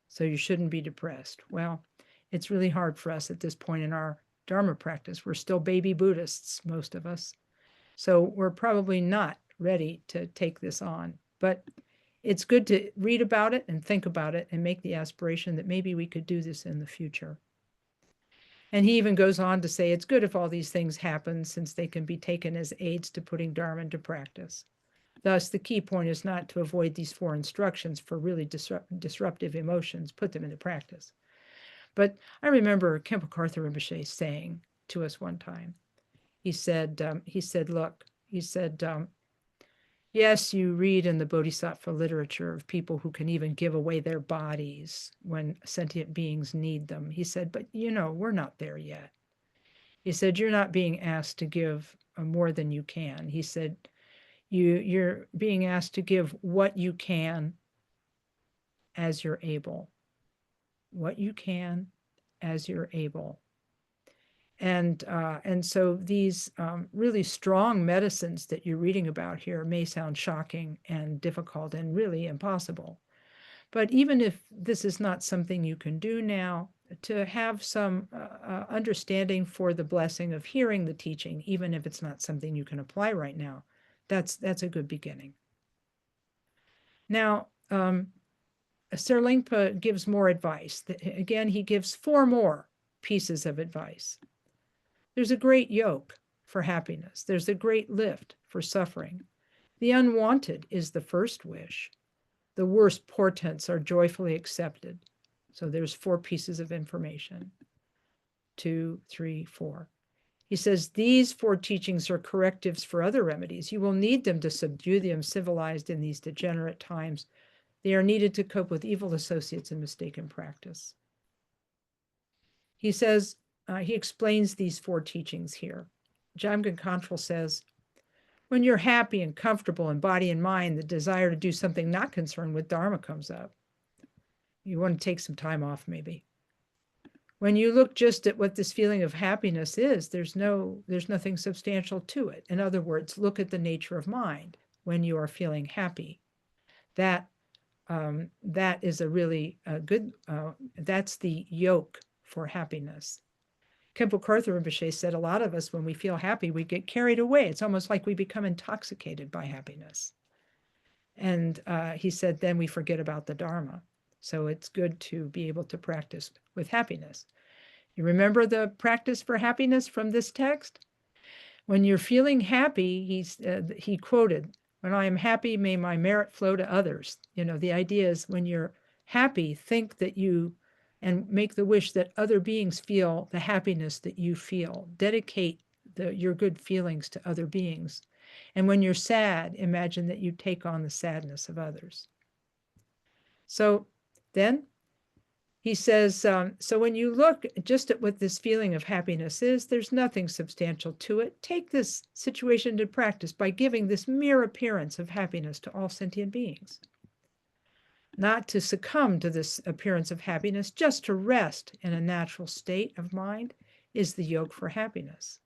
So you shouldn't be depressed. Well, it's really hard for us at this point in our Dharma practice. We're still baby Buddhists, most of us. So we're probably not ready to take this on. But it's good to read about it and think about it and make the aspiration that maybe we could do this in the future. And he even goes on to say it's good if all these things happen, since they can be taken as aids to putting Dharma into practice. Thus, the key point is not to avoid these four instructions for really disruptive emotions, put them into practice. But I remember Khenpo Karthar Rinpoche saying to us one time, he said, look, yes, you read in the Bodhisattva literature of people who can even give away their bodies when sentient beings need them. He said, but we're not there yet. He said, you're not being asked to give more than you can. He said, you're being asked to give what you can as you're able. What you can as you're able. And so these really strong medicines that you're reading about here may sound shocking and difficult and really impossible. But even if this is not something you can do now, to have some understanding for the blessing of hearing the teaching, even if it's not something you can apply right now, that's a good beginning. Now, Serlingpa gives more advice. Again, he gives 4 more pieces of advice. There's a great yoke for happiness. There's a great lift for suffering. The unwanted is the first wish. The worst portents are joyfully accepted. So there's 4 pieces of information. 2, 3, 4. He says, these 4 teachings are correctives for other remedies. You will need them to subdue the uncivilized in these degenerate times. They are needed to cope with evil associates and mistaken practice. He says, he explains these 4 teachings here. Jamgon Khantrul says, when you're happy and comfortable in body and mind, the desire to do something not concerned with Dharma comes up. You want to take some time off, maybe. When you look just at what this feeling of happiness is, there's nothing substantial to it. In other words, look at the nature of mind when you are feeling happy. That is a really good, that's the yoke for happiness. Khenpo Karthar Rinpoche said a lot of us, when we feel happy, we get carried away. It's almost like we become intoxicated by happiness. And he said, then we forget about the Dharma. So it's good to be able to practice with happiness. You remember the practice for happiness from this text? When you're feeling happy, he quoted, when I am happy, may my merit flow to others. The idea is when you're happy, think that you, and make the wish that other beings feel the happiness that you feel. Dedicate your good feelings to other beings. And when you're sad, imagine that you take on the sadness of others. So then He says, so when you look just at what this feeling of happiness is, there's nothing substantial to it. Take this situation to practice by giving this mere appearance of happiness to all sentient beings. Not to succumb to this appearance of happiness, just to rest in a natural state of mind is the yoke for happiness.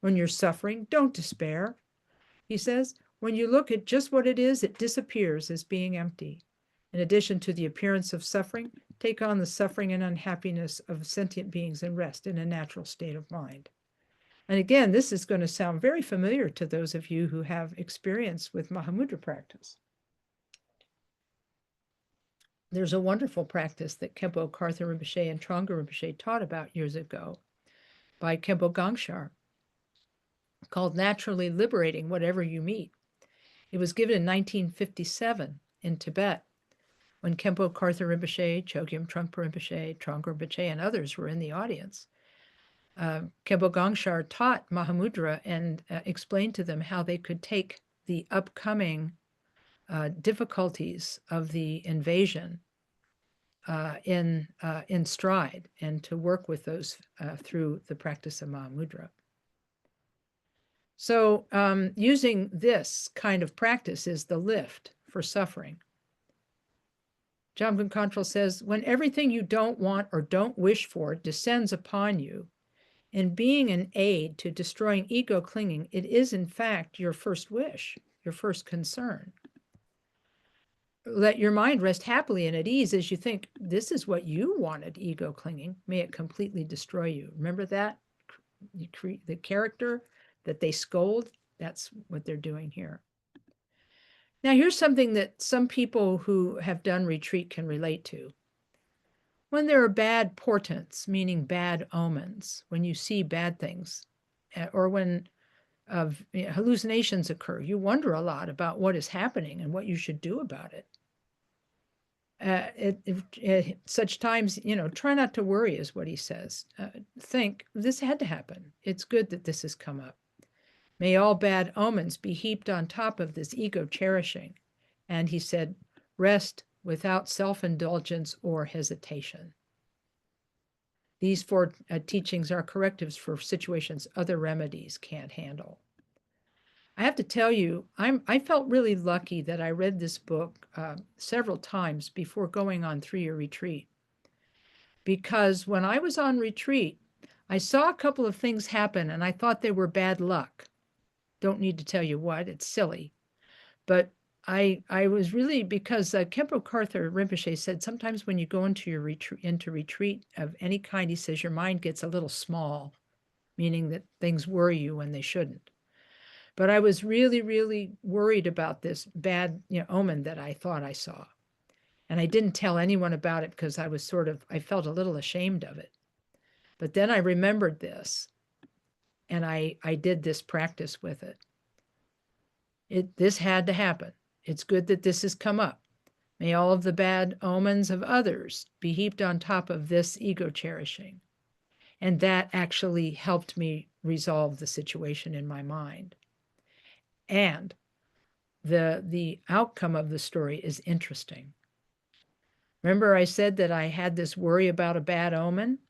When you're suffering, don't despair. He says, when you look at just what it is, it disappears as being empty. In addition to the appearance of suffering, take on the suffering and unhappiness of sentient beings and rest in a natural state of mind. And again, this is going to sound very familiar to those of you who have experience with Mahamudra practice. There's a wonderful practice that Khenpo Karthar Rinpoche and Trungpa Rinpoche taught about years ago by Khenpo Gangshar called Naturally Liberating Whatever You Meet. It was given in 1957 in Tibet when Khenpo Karthar Rinpoche, Chogyam Trungpa Rinpoche, Trungpa Rinpoche, and others were in the audience. Khenpo Gangshar taught Mahamudra and explained to them how they could take the upcoming difficulties of the invasion in stride and to work with those through the practice of Mahamudra. So using this kind of practice is the lift for suffering. Jamgon Khantrul says, when everything you don't want or don't wish for descends upon you, in being an aid to destroying ego clinging, it is in fact your first wish, your first concern. Let your mind rest happily and at ease as you think, this is what you wanted, ego clinging. May it completely destroy you. Remember that? The character that they scold, that's what they're doing here. Now, here's something that some people who have done retreat can relate to. When there are bad portents, meaning bad omens, when you see bad things, or when hallucinations occur, you wonder a lot about what is happening and what you should do about it. At such times, try not to worry is what he says. Think, this had to happen. It's good that this has come up. May all bad omens be heaped on top of this ego cherishing. And he said, rest without self-indulgence or hesitation. These four teachings are correctives for situations other remedies can't handle. I have to tell you, I felt really lucky that I read this book several times before going on 3-year retreat. Because when I was on retreat, I saw a couple of things happen and I thought they were bad luck. Don't need to tell you what, it's silly. But I was really, because Khenpo Karthar Rinpoche said sometimes when you go into your retreat of any kind, he says your mind gets a little small, meaning that things worry you when they shouldn't. But I was really, really worried about this bad omen that I thought I saw. And I didn't tell anyone about it because I was I felt a little ashamed of it. But then I remembered this and I did this practice with it. This had to happen. It's good that this has come up. May all of the bad omens of others be heaped on top of this ego cherishing. And that actually helped me resolve the situation in my mind. And the outcome of the story is interesting. Remember I said that I had this worry about a bad omen?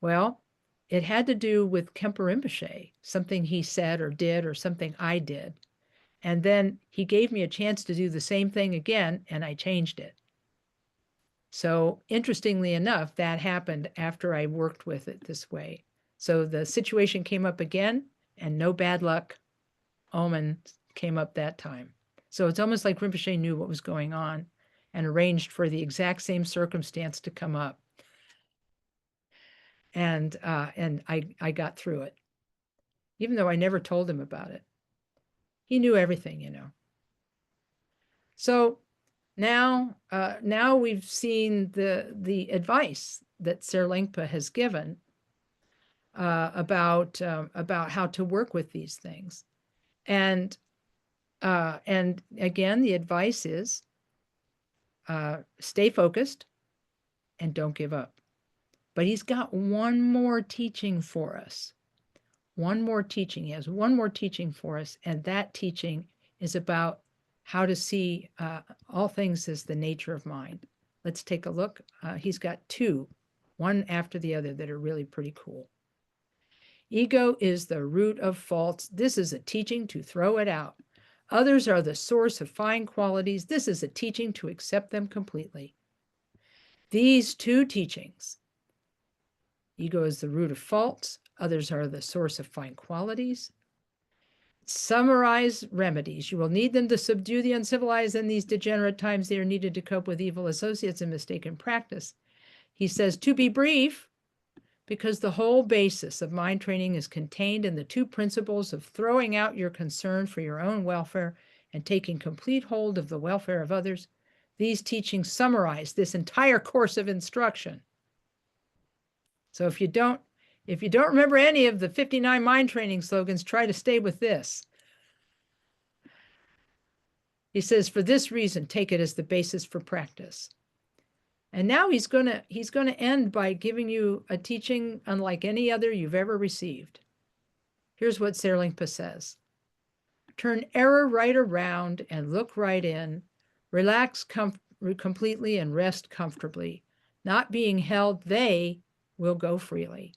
Well, it had to do with Khenpo Rinpoche, something he said or did or something I did. And then he gave me a chance to do the same thing again, and I changed it. So interestingly enough, that happened after I worked with it this way. So the situation came up again, and no bad luck omen came up that time. So it's almost like Rinpoche knew what was going on and arranged for the exact same circumstance to come up. And I got through it, even though I never told him about it. He knew everything, So now we've seen the advice that Serlingpa has given about how to work with these things, and again, the advice is stay focused and don't give up. But he's got one more teaching for us. One more teaching. He has one more teaching for us, and that teaching is about how to see all things as the nature of mind. Let's take a look. He's got two, one after the other, that are really pretty cool. Ego is the root of faults. This is a teaching to throw it out. Others are the source of fine qualities. This is a teaching to accept them completely. These two teachings, ego is the root of faults, others are the source of fine qualities, summarize remedies. You will need them to subdue the uncivilized in these degenerate times. They are needed to cope with evil associates and mistaken practice. He says, to be brief, because the whole basis of mind training is contained in the two principles of throwing out your concern for your own welfare and taking complete hold of the welfare of others. These teachings summarize this entire course of instruction. So if you don't remember any of the 59 mind training slogans, try to stay with this. He says, for this reason, take it as the basis for practice. And now he's going to end by giving you a teaching unlike any other you've ever received. Here's what Serlingpa says. Turn error right around and look right in. Relax completely and rest comfortably. Not being held, they will go freely.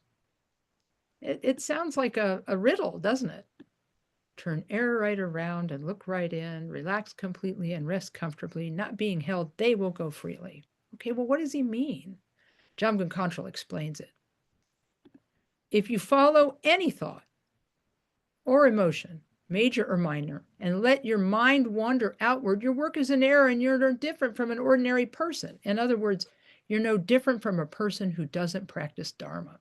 It sounds like a riddle, doesn't it? Turn error right around and look right in. Relax completely and rest comfortably. Not being held, they will go freely. Okay, well, what does he mean? Jamgon Khantrul explains it. If you follow any thought or emotion, major or minor, and let your mind wander outward, your work is an error and you're no different from an ordinary person. In other words, you're no different from a person who doesn't practice Dharma.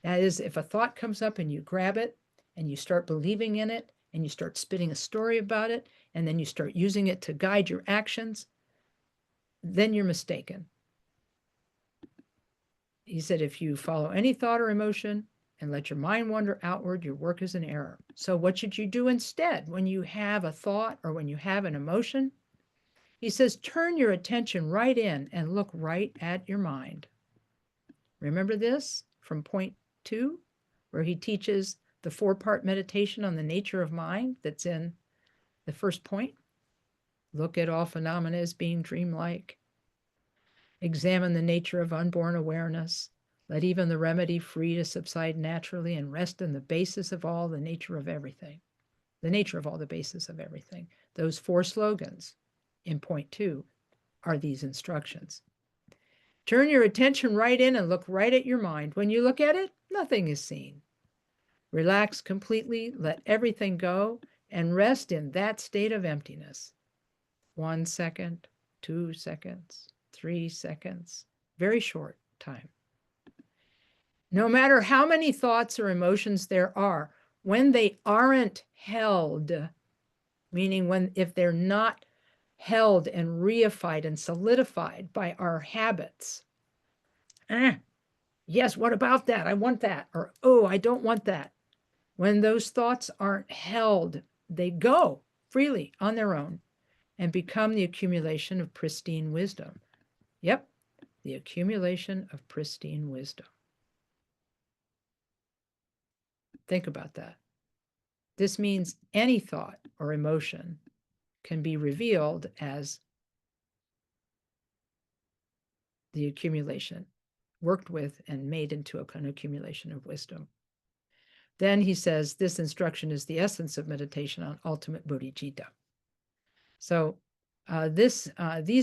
That is, if a thought comes up and you grab it and you start believing in it and you start spinning a story about it and then you start using it to guide your actions, then you're mistaken. He said, if you follow any thought or emotion and let your mind wander outward, your work is an error. So what should you do instead when you have a thought or when you have an emotion? He says, turn your attention right in and look right at your mind. Remember this from point 2, where he teaches the 4-part meditation on the nature of mind that's in the first point? Look at all phenomena as being dreamlike. Examine the nature of unborn awareness. Let even the remedy free to subside naturally and rest in the basis of all, the nature of everything. The nature of all, the basis of everything. Those 4 slogans in point 2 are these instructions. Turn your attention right in and look right at your mind. When you look at it, nothing is seen. Relax completely, let everything go, and rest in that state of emptiness. 1 second, 2 seconds, 3 seconds, very short time. No matter how many thoughts or emotions there are, when they aren't held, meaning if they're not held and reified and solidified by our habits, yes, what about that? I want that. Or, oh, I don't want that. When those thoughts aren't held, they go freely on their own and become the accumulation of pristine wisdom. Yep, the accumulation of pristine wisdom. Think about that. This means any thought or emotion can be revealed as the accumulation, worked with and made into an accumulation of wisdom. Then he says, this instruction is the essence of meditation on ultimate bodhicitta. So these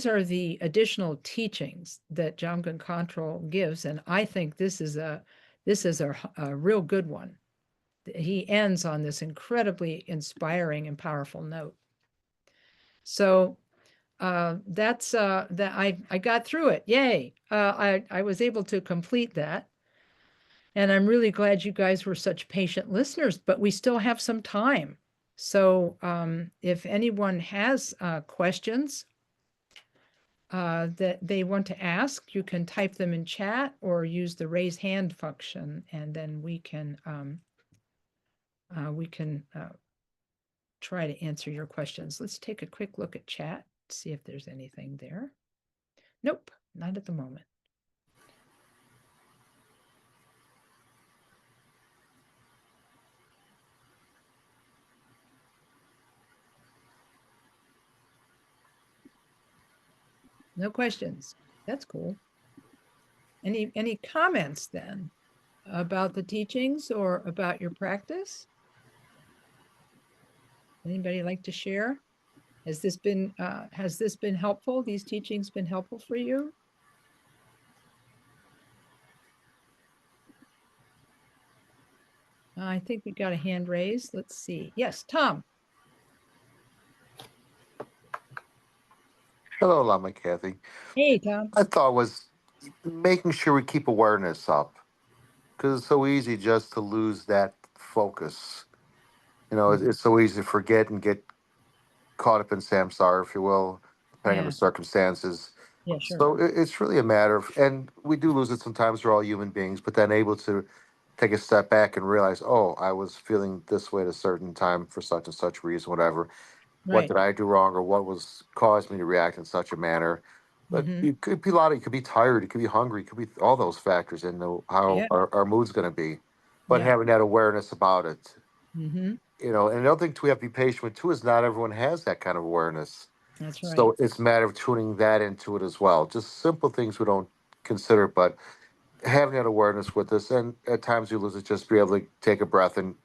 are the additional teachings that Jamgon Khantrul gives, and I think this is a real good one. He ends on this incredibly inspiring and powerful note. So that's that I got through it. Yay! I was able to complete that. And I'm really glad you guys were such patient listeners, but we still have some time. So if anyone has questions that they want to ask, you can type them in chat or use the raise hand function, and then we can try to answer your questions. Let's take a quick look at chat, see if there's anything there. Nope, not at the moment. No questions. That's cool. Any comments then about the teachings or about your practice? Anybody like to share? Has this been helpful? These teachings been helpful for you? I think we got a hand raised. Let's see. Yes, Tom. Hello, Lama Kathy. Hey, Tom. I thought was making sure we keep awareness up because it's so easy just to lose that focus. It's so easy to forget and get caught up in samsara, if you will, depending on Yeah, the circumstances. yeah, sure. So it's really a matter of, and we do lose it sometimes. We're all human beings, but then able to take a step back and realize, oh, I was feeling this way at a certain time for such and such reason, whatever. What Right. did I do wrong, or what was caused me to react in such a manner? But Mm-hmm. it could be a lot. You could be tired. You could be hungry. It could be all those factors into how Yeah, our mood's going to be. But yeah. having that awareness about it, Mm-hmm. and another thing too, we have to be patient with too is not everyone has that kind of awareness. That's right. So it's a matter of tuning that into it as well. Just simple things we don't consider, but having that awareness with us, and at times you lose it, just be able to take a breath and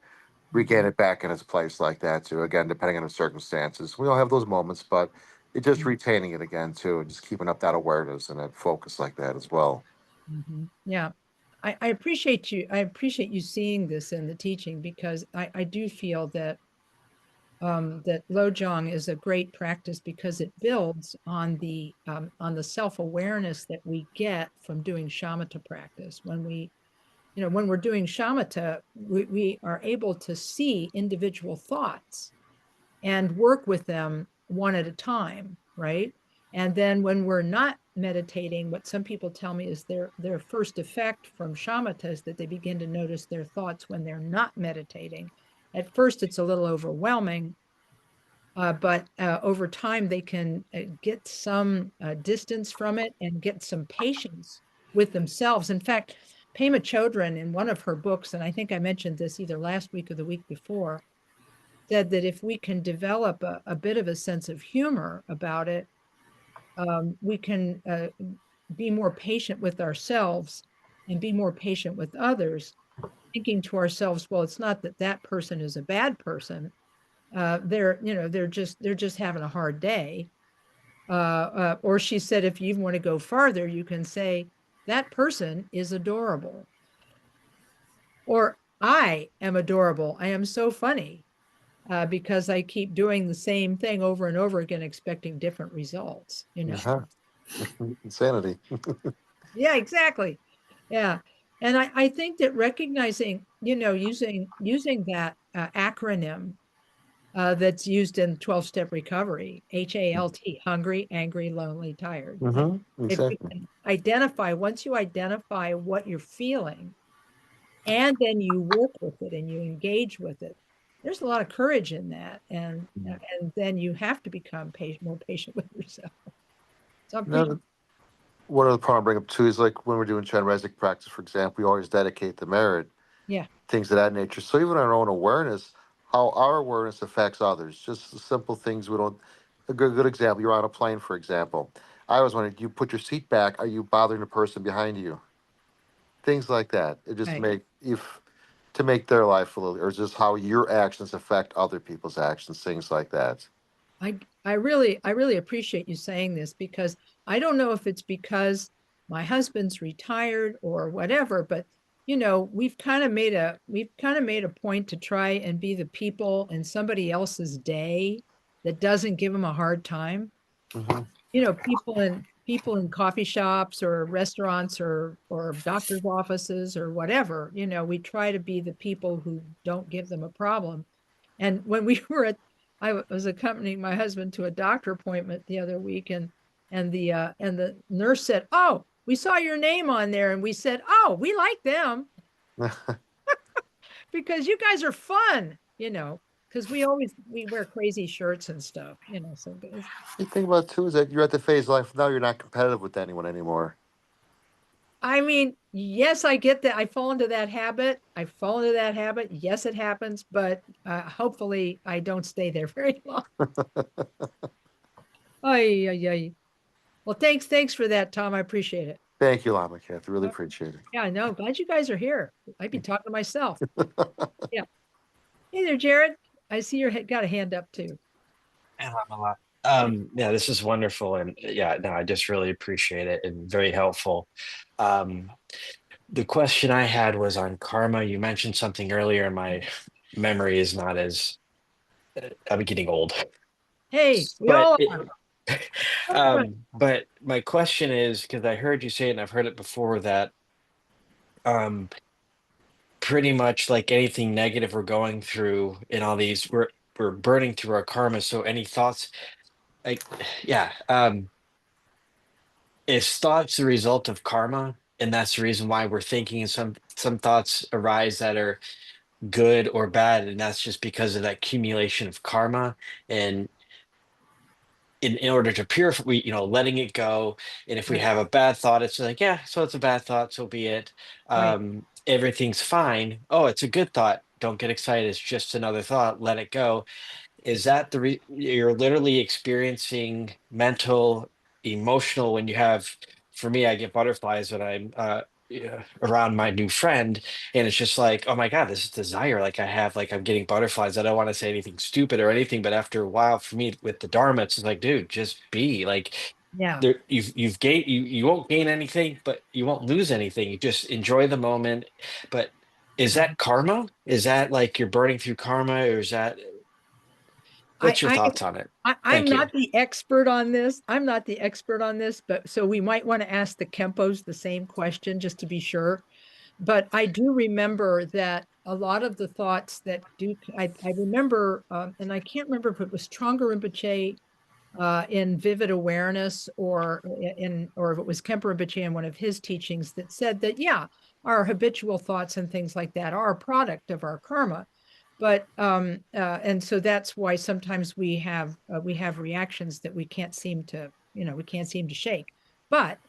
regain Mm-hmm. it back in its place like that too. Again, depending on the circumstances, we all have those moments, but it's just retaining it again too, and just keeping up that awareness and that focus like that as well. Mm-hmm. Yeah. I appreciate you. I appreciate you seeing this in the teaching because I do feel that Lojong is a great practice because it builds on the self-awareness that we get from doing shamatha practice. When we're doing shamatha, we are able to see individual thoughts and work with them one at a time, right? And then when we're not meditating, what some people tell me is their first effect from shamatha is that they begin to notice their thoughts when they're not meditating. At first, it's a little overwhelming, but over time they can get some distance from it and get some patience with themselves. In fact, Pema Chodron, in one of her books, and I think I mentioned this either last week or the week before, said that if we can develop a bit of a sense of humor about it, we can be more patient with ourselves and be more patient with others, thinking to ourselves, well, it's not that that person is a bad person. They're just having a hard day. Or she said, if you even want to go farther, you can say that person is adorable, or I am adorable. I am so funny because I keep doing the same thing over and over again, expecting different results. Uh-huh. Insanity. Yeah, exactly. Yeah. And I think that recognizing, using that acronym that's used in 12-step recovery, HALT, hungry, angry, lonely, tired. Like if you Exactly. can identify, once you identify what you're feeling, and then you work with it and you engage with it, there's a lot of courage in that. And then you have to become more patient with yourself. So I'm pretty, Now, one other point I'll bring up too is like when we're doing Chan practice, for example, we always dedicate the merit, yeah, things of that nature. So even our own awareness, how our awareness affects others, just the simple things we don't. A good example, you're on a plane, for example. I always wondered, you put your seat back, are you bothering the person behind you? Things like that. It just right. make if to make their life a little, or just how your actions affect other people's actions, things like that. I really appreciate you saying this because I don't know if it's because my husband's retired or whatever, but we've kind of made a point to try and be the people in somebody else's day that doesn't give them a hard time. Hmm. People in coffee shops or restaurants or doctor's offices or whatever, we try to be the people who don't give them a problem. And when we were I was accompanying my husband to a doctor appointment the other week, and the nurse said, "Oh, we saw your name on there," and we said, "Oh, we like them because you guys are fun." Because we wear crazy shirts and stuff. So The thing about it, too is that you're at the phase of life now. You're not competitive with anyone anymore. I mean, yes, I get that. I fall into that habit. I fall into that habit. Yes, it happens, but hopefully I don't stay there very long. Ay, ay, ay. Well, thanks for that, Tom. I appreciate it. Thank you, Lama Kathy. Really Uh, appreciate Yeah, no, glad you guys are here. I'd be talking to myself. Yeah. Hey there, Jared. I see got a hand up too. And I'm a lot. Yeah, this is wonderful. And yeah, no, I just really appreciate it and very helpful. Um, the question I had was on karma. You mentioned something earlier, and my memory is not as I'm getting old. Hey, we But all are. it, but my question is because I heard you say it and I've heard it before that um pretty much like anything negative we're going through in all these we're burning through our karma. So any thoughts like yeah, is thoughts the result of karma? And that's the reason why we're thinking and some thoughts arise that are good or bad, and that's just because of that accumulation of karma. And in order to purify, we letting it go. And if we Right, have a bad thought, it's like, yeah, so it's a bad thought, so be it. right. Everything's fine. Oh, it's a good thought. Don't get excited. It's just another thought. Let it go. Is that you're literally experiencing mental, emotional when you have, for me, I get butterflies when I'm yeah, around my new friend, and it's just like, oh my God, this is desire. Like I have, like I'm getting butterflies. I don't want to say anything stupid or anything, but after a while, for me with the Dharma, it's like, dude, just be like Yeah. there. You've gained you won't gain anything, but you won't lose anything. You just enjoy the moment. But is that karma? Is that like you're burning through karma, or is that I, what's your I, thoughts on it? I'm Thank you. not the expert on this. I'm not the expert on this, but so we might want to ask the Kempos the same question just to be sure. But I do remember that a lot of the thoughts that I remember, and I can't remember if it was Trungpa Rinpoche in Vivid Awareness or if it was Kemper Rinpoche in one of his teachings that said that, yeah, our habitual thoughts and things like that are a product of our karma. But and so that's why sometimes we have reactions that we can't seem to, we can't seem to shake. But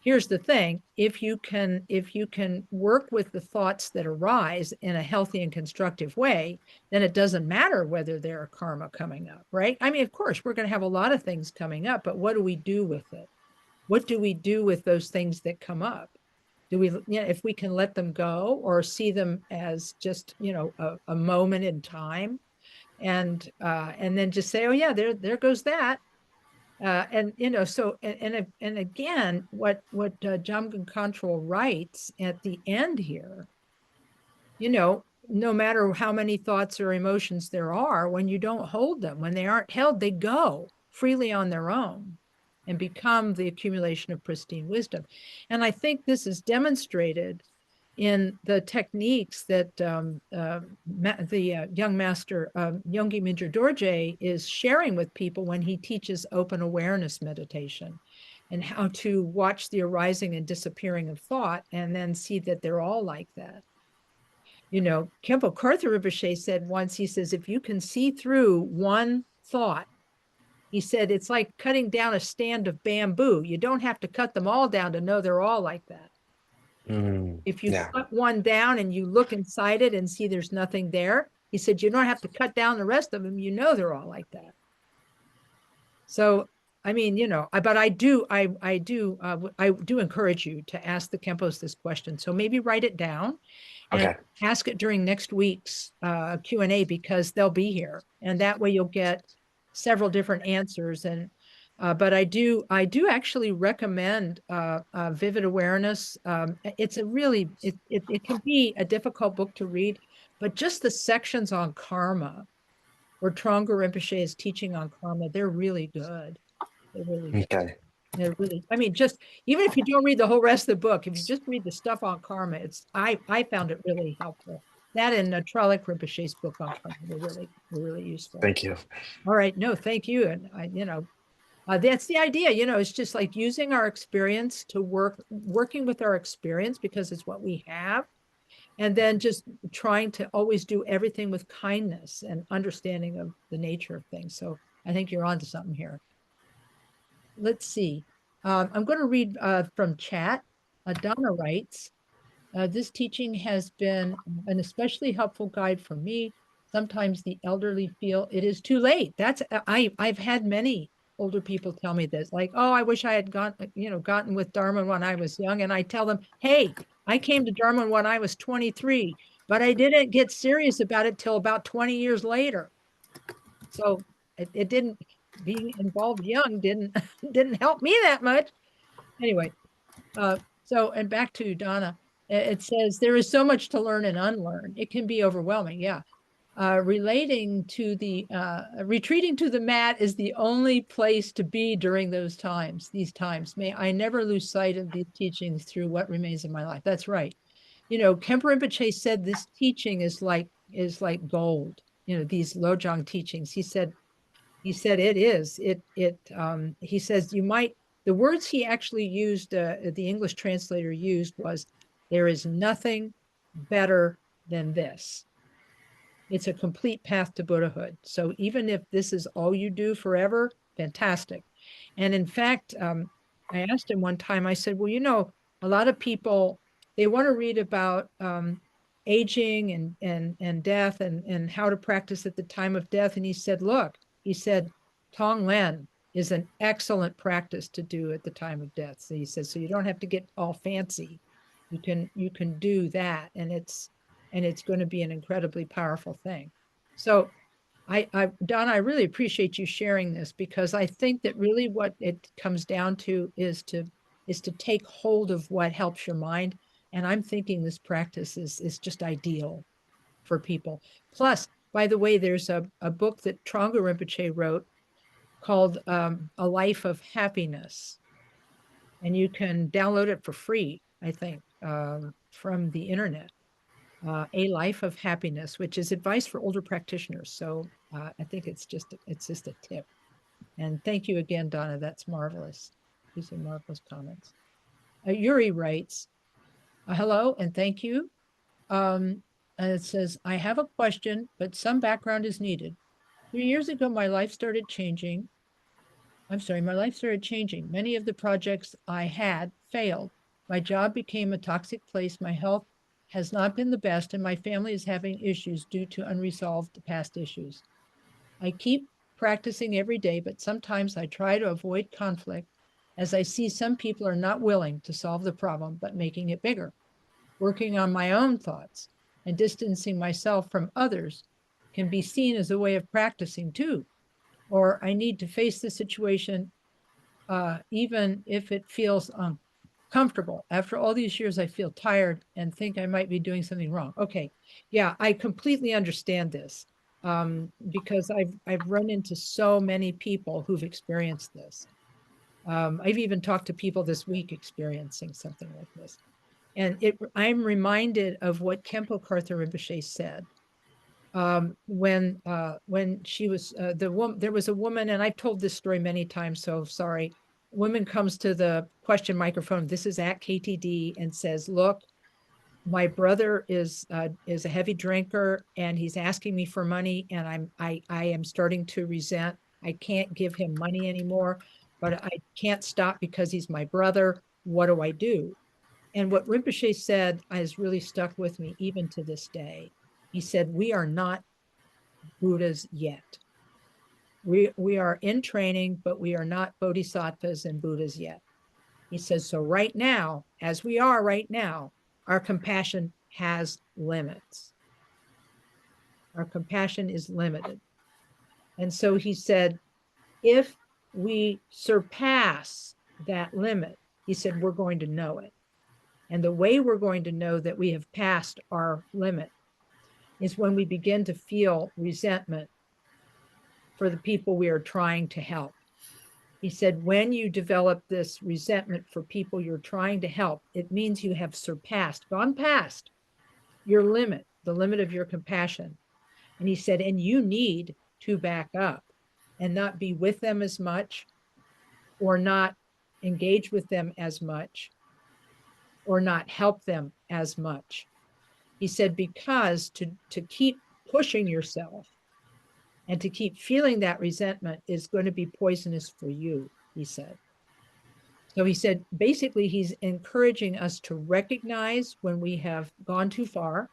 here's the thing, if you can work with the thoughts that arise in a healthy and constructive way, then it doesn't matter whether there are karma coming up, right? I mean, of course we're going to have a lot of things coming up, but what do we do with it? What do we do with those things that come up? Do we, if we can let them go or see them as just, a moment in time, and then just say, oh yeah, there goes that. And so and again, what Jamgon Control writes at the end here, no matter how many thoughts or emotions there are, when you don't hold them, when they aren't held, they go freely on their own and become the accumulation of pristine wisdom. And I think this is demonstrated in the techniques that the young master Yonggi Mingyur Dorje is sharing with people when he teaches open awareness meditation, and how to watch the arising and disappearing of thought and then see that they're all like that. Khenpo Karthar Rinpoche said once, he says, if you can see through one thought, he said, it's like cutting down a stand of bamboo. You don't have to cut them all down to know they're all like that. If you Yeah. cut one down and you look inside it and see there's nothing there, he said, you don't have to cut down the rest of them. They're all like that. So, I mean, but I do encourage you to ask the Kempos this question. So maybe write it down and Okay. ask it during next week's Q&A, because they'll be here. And that way you'll get several different answers. And but I do actually recommend Vivid Awareness. It's a really, it can be a difficult book to read, but just the sections on karma, where Trungpa Rinpoche is teaching on karma, they're really good. They're really good. Okay. They're really, I mean, just even if you don't read the whole rest of the book, if you just read the stuff on karma, I found it really helpful. That and Tralik Rinpoche's book on karma were really useful. Thank you. All right, no, thank you. And that's the idea. It's just like using our experience to working with our experience, because it's what we have, and then just trying to always do everything with kindness and understanding of the nature of things. So I think you're onto something here. Let's see. I'm going to read from chat. Donna writes, this teaching has been an especially helpful guide for me. Sometimes the elderly feel it is too late. I've had many older people tell me this, like, oh, I wish I had gotten with Dharma when I was young. And I tell them, hey, I came to Dharma when I was 23, but I didn't get serious about it till about 20 years later. So it didn't, being involved young didn't didn't help me that much. Anyway, and back to Donna, it says there is so much to learn and unlearn. It can be overwhelming. Yeah. Retreating to the mat is the only place to be during these times. May I never lose sight of these teachings through what remains of my life. That's right. Khenpo Rinpoche said this teaching is like gold. These Lojong teachings. He said it is. He says the words he actually used, the English translator used was, there is nothing better than this. It's a complete path to Buddhahood. So even if this is all you do forever, fantastic. And in fact, I asked him one time, I said, well, a lot of people, they want to read about aging and death and how to practice at the time of death. And he said, look, Tonglen is an excellent practice to do at the time of death. So he says, so you don't have to get all fancy. You can do that. And it's going to be an incredibly powerful thing. So Donna, I really appreciate you sharing this, because I think that really what it comes down to is to take hold of what helps your mind. And I'm thinking this practice is just ideal for people. Plus, by the way, there's a book that Trungpa Rinpoche wrote called A Life of Happiness. And you can download it for free, I think, from the internet. A Life of Happiness, which is advice for older practitioners. So I think it's just a tip. And thank you again, Donna. That's marvelous. These are marvelous comments. Yuri writes, hello and thank you. And it says, I have a question, but some background is needed. 3 years ago, my life started changing. My life started changing. Many of the projects I had failed. My job became a toxic place. My health has not been the best, and my family is having issues due to unresolved past issues. I keep practicing every day, but sometimes I try to avoid conflict, as I see some people are not willing to solve the problem, but making it bigger. Working on my own thoughts and distancing myself from others can be seen as a way of practicing too. Or I need to face the situation, even if it feels uncomfortable. After all these years, I feel tired and think I might be doing something wrong. Okay, yeah, I completely understand this, because I've run into so many people who've experienced this. I've even talked to people this week experiencing something like this. And I'm reminded of what Khenpo Karthar Rinpoche said. When she was there was a woman, and I've told this story many times, so sorry. Woman comes to the question microphone. This is at KTD, and says, "Look, my brother is a heavy drinker, and he's asking me for money, and I am starting to resent. I can't give him money anymore, but I can't stop because he's my brother. What do I do?" And what Rinpoche said has really stuck with me even to this day. He said, we are not Buddhas yet. We are in training, but we are not bodhisattvas and Buddhas yet. He says, so right now, as we are right now, our compassion has limits. Our compassion is limited. And so he said, if we surpass that limit, he said, we're going to know it. And the way we're going to know that we have passed our limit is when we begin to feel resentment for the people we are trying to help. He said, when you develop this resentment for people you're trying to help, it means you have gone past your limit, the limit of your compassion. And he said, and you need to back up and not be with them as much, or not engage with them as much, or not help them as much. He said, because to keep pushing yourself and to keep feeling that resentment is going to be poisonous for you, he said. So he said, basically, he's encouraging us to recognize when we have gone too far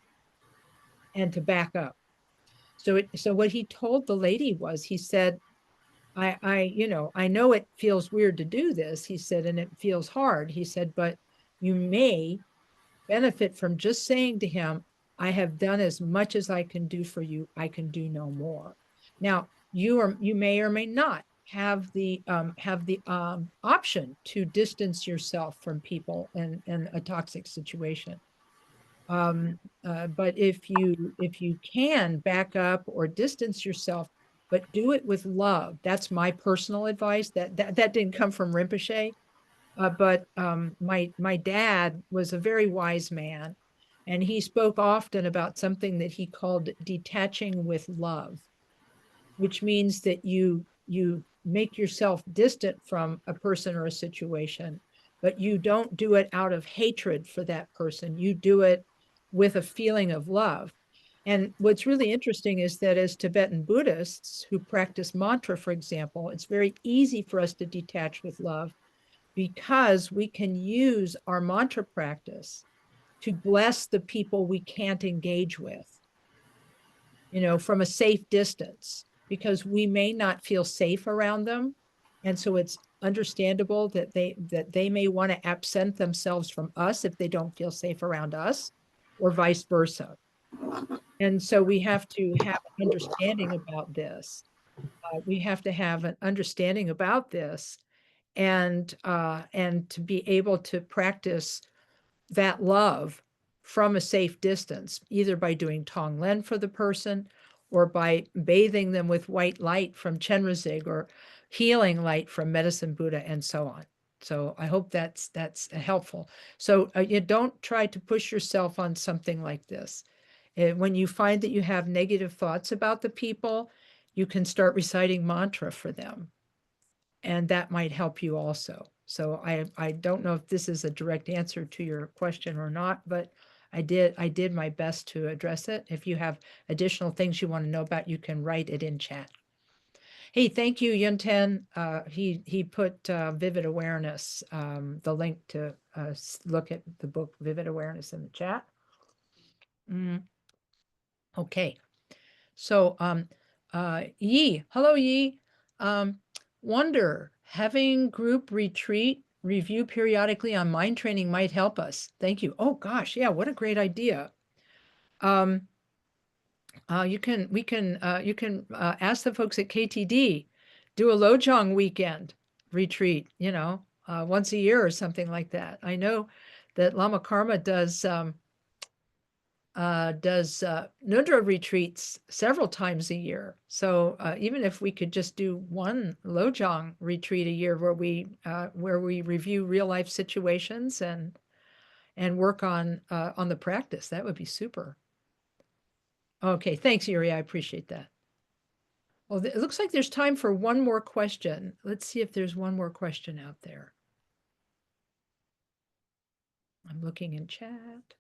and to back up. So what he told the lady was, he said, I know it feels weird to do this, he said, and it feels hard. He said, but you may benefit from just saying to him, I have done as much as I can do for you. I can do no more. Now, you may or may not have the option to distance yourself from people in a toxic situation. But if you can back up or distance yourself, but do it with love. That's my personal advice. That didn't come from Rinpoche, but my dad was a very wise man, and he spoke often about something that he called detaching with love, which means that you make yourself distant from a person or a situation, but you don't do it out of hatred for that person. You do it with a feeling of love. And what's really interesting is that as Tibetan Buddhists who practice mantra, for example, it's very easy for us to detach with love because we can use our mantra practice to bless the people we can't engage with, from a safe distance, because we may not feel safe around them. And so it's understandable that they may want to absent themselves from us if they don't feel safe around us, or vice versa. And so we have to have an understanding about this. We have to have an understanding about this, and to be able to practice that love from a safe distance, either by doing Tonglen for the person, or by bathing them with white light from Chenrezig, or healing light from Medicine Buddha, and so on. So I hope that's helpful. So you don't try to push yourself on something like this. When you find that you have negative thoughts about the people, you can start reciting mantra for them, and that might help you also. So I don't know if this is a direct answer to your question or not, but I did my best to address it. If you have additional things you want to know about, you can write it in chat. Hey, thank you, Yunten. He put Vivid Awareness, the link to look at the book Vivid Awareness, in the chat. Okay. So, Yi, hello, Yi. Wonder, having group retreat review periodically on mind training might help us. Thank you. Oh gosh, yeah, what a great idea. You can ask the folks at KTD, do a Lojong weekend retreat, once a year or something like that. I know that Lama Karma does Nundra retreats several times a year. So even if we could just do one Lojong retreat a year where we review real life situations and work on the practice, that would be super. Okay, thanks, Yuri. I appreciate that. Well, it looks like there's time for one more question. Let's see if there's one more question out there. I'm looking in chat.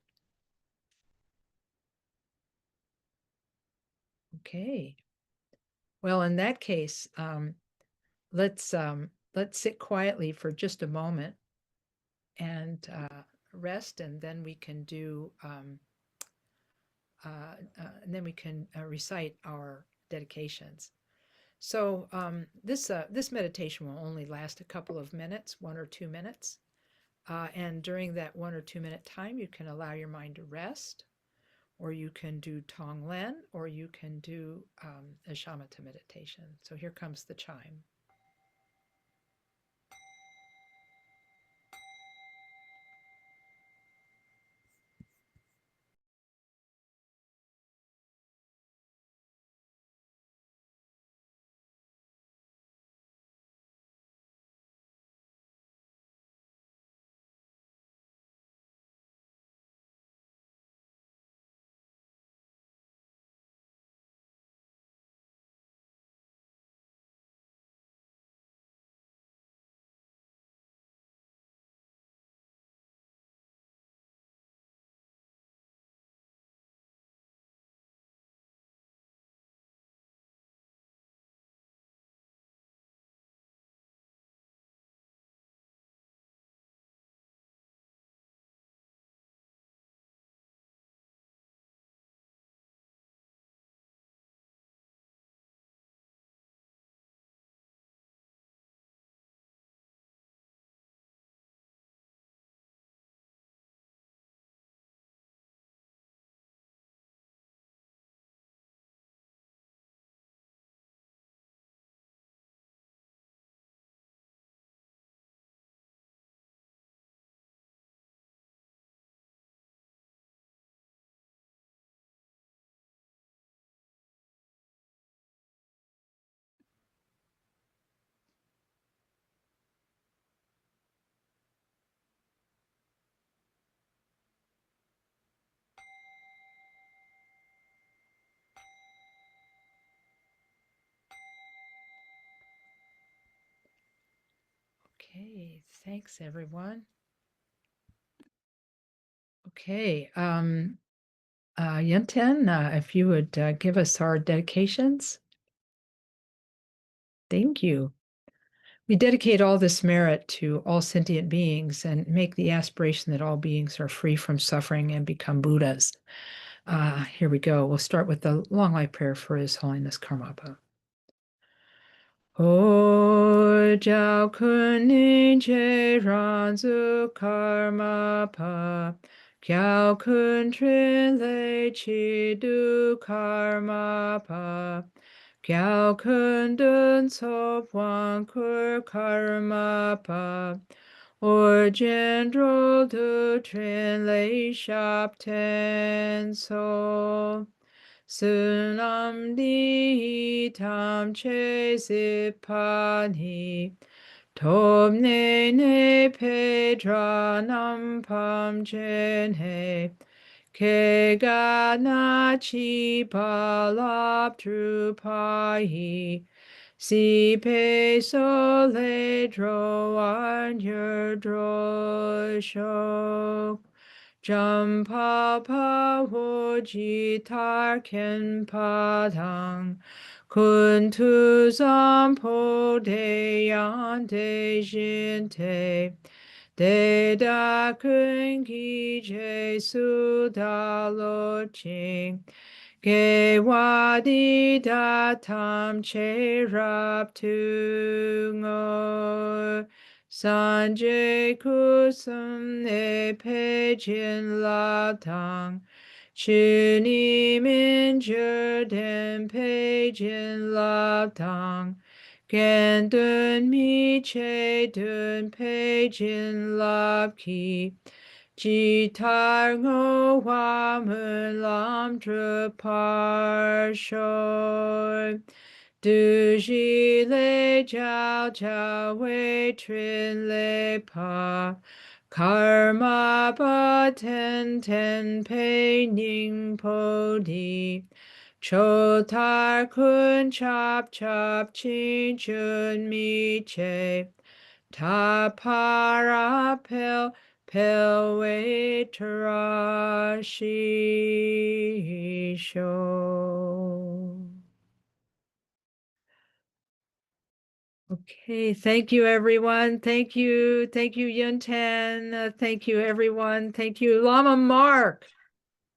Okay. Well, in that case, let's sit quietly for just a moment and rest, and then we can recite our dedications. So this meditation will only last a couple of minutes, 1 or 2 minutes. And during that 1 or 2 minute time, you can allow your mind to rest, or you can do Tonglen, or you can do a shamatha meditation. So here comes the chime. Thanks, everyone. Okay. Yenten, if you would give us our dedications. Thank you. We dedicate all this merit to all sentient beings and make the aspiration that all beings are free from suffering and become Buddhas. Here we go. We'll start with the long life prayer for His Holiness Karmapa. O Jiao Kun Che Ranzu Karmapa, Kiao Kun Trin Lei Chi Du Karmapa, Kiao Kun Dun Sop Wan Kur Karmapa, or General Du Trin Lei Shap Ten So. Sunam di tam che zipani, tom ne pedra nam pam chen he, ke ga na chi palap trupai, si pe so le dro an yer dro shok. Jampa pa wo ji tar ken pa tang, kun tu zampo de yan de jin te, de da kun ki je su da lo ching, ge wa di da tam che rap tu ngo. Sanjay kusum ne pejin la tang, chuni min den pejin la tang, gen dun mi che dun pejin la ki, jitar ngo wa mun lam drupar shoy. Du ji le jiao jiao wei trin le pa, karma ba ten ten pei ning po di, cho tar kun chop chop chin chun mi che, ta para pel pel wei tara shi sho. Okay, thank you, everyone. Thank you, Yunten. Thank you, everyone. Thank you, Lama Mark.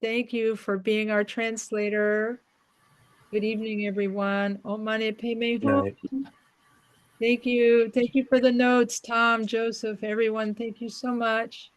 Thank you for being our translator. Good evening, everyone. Om Mani Padme Hum. Right. Thank you. Thank you for the notes, Tom, Joseph, everyone. Thank you so much.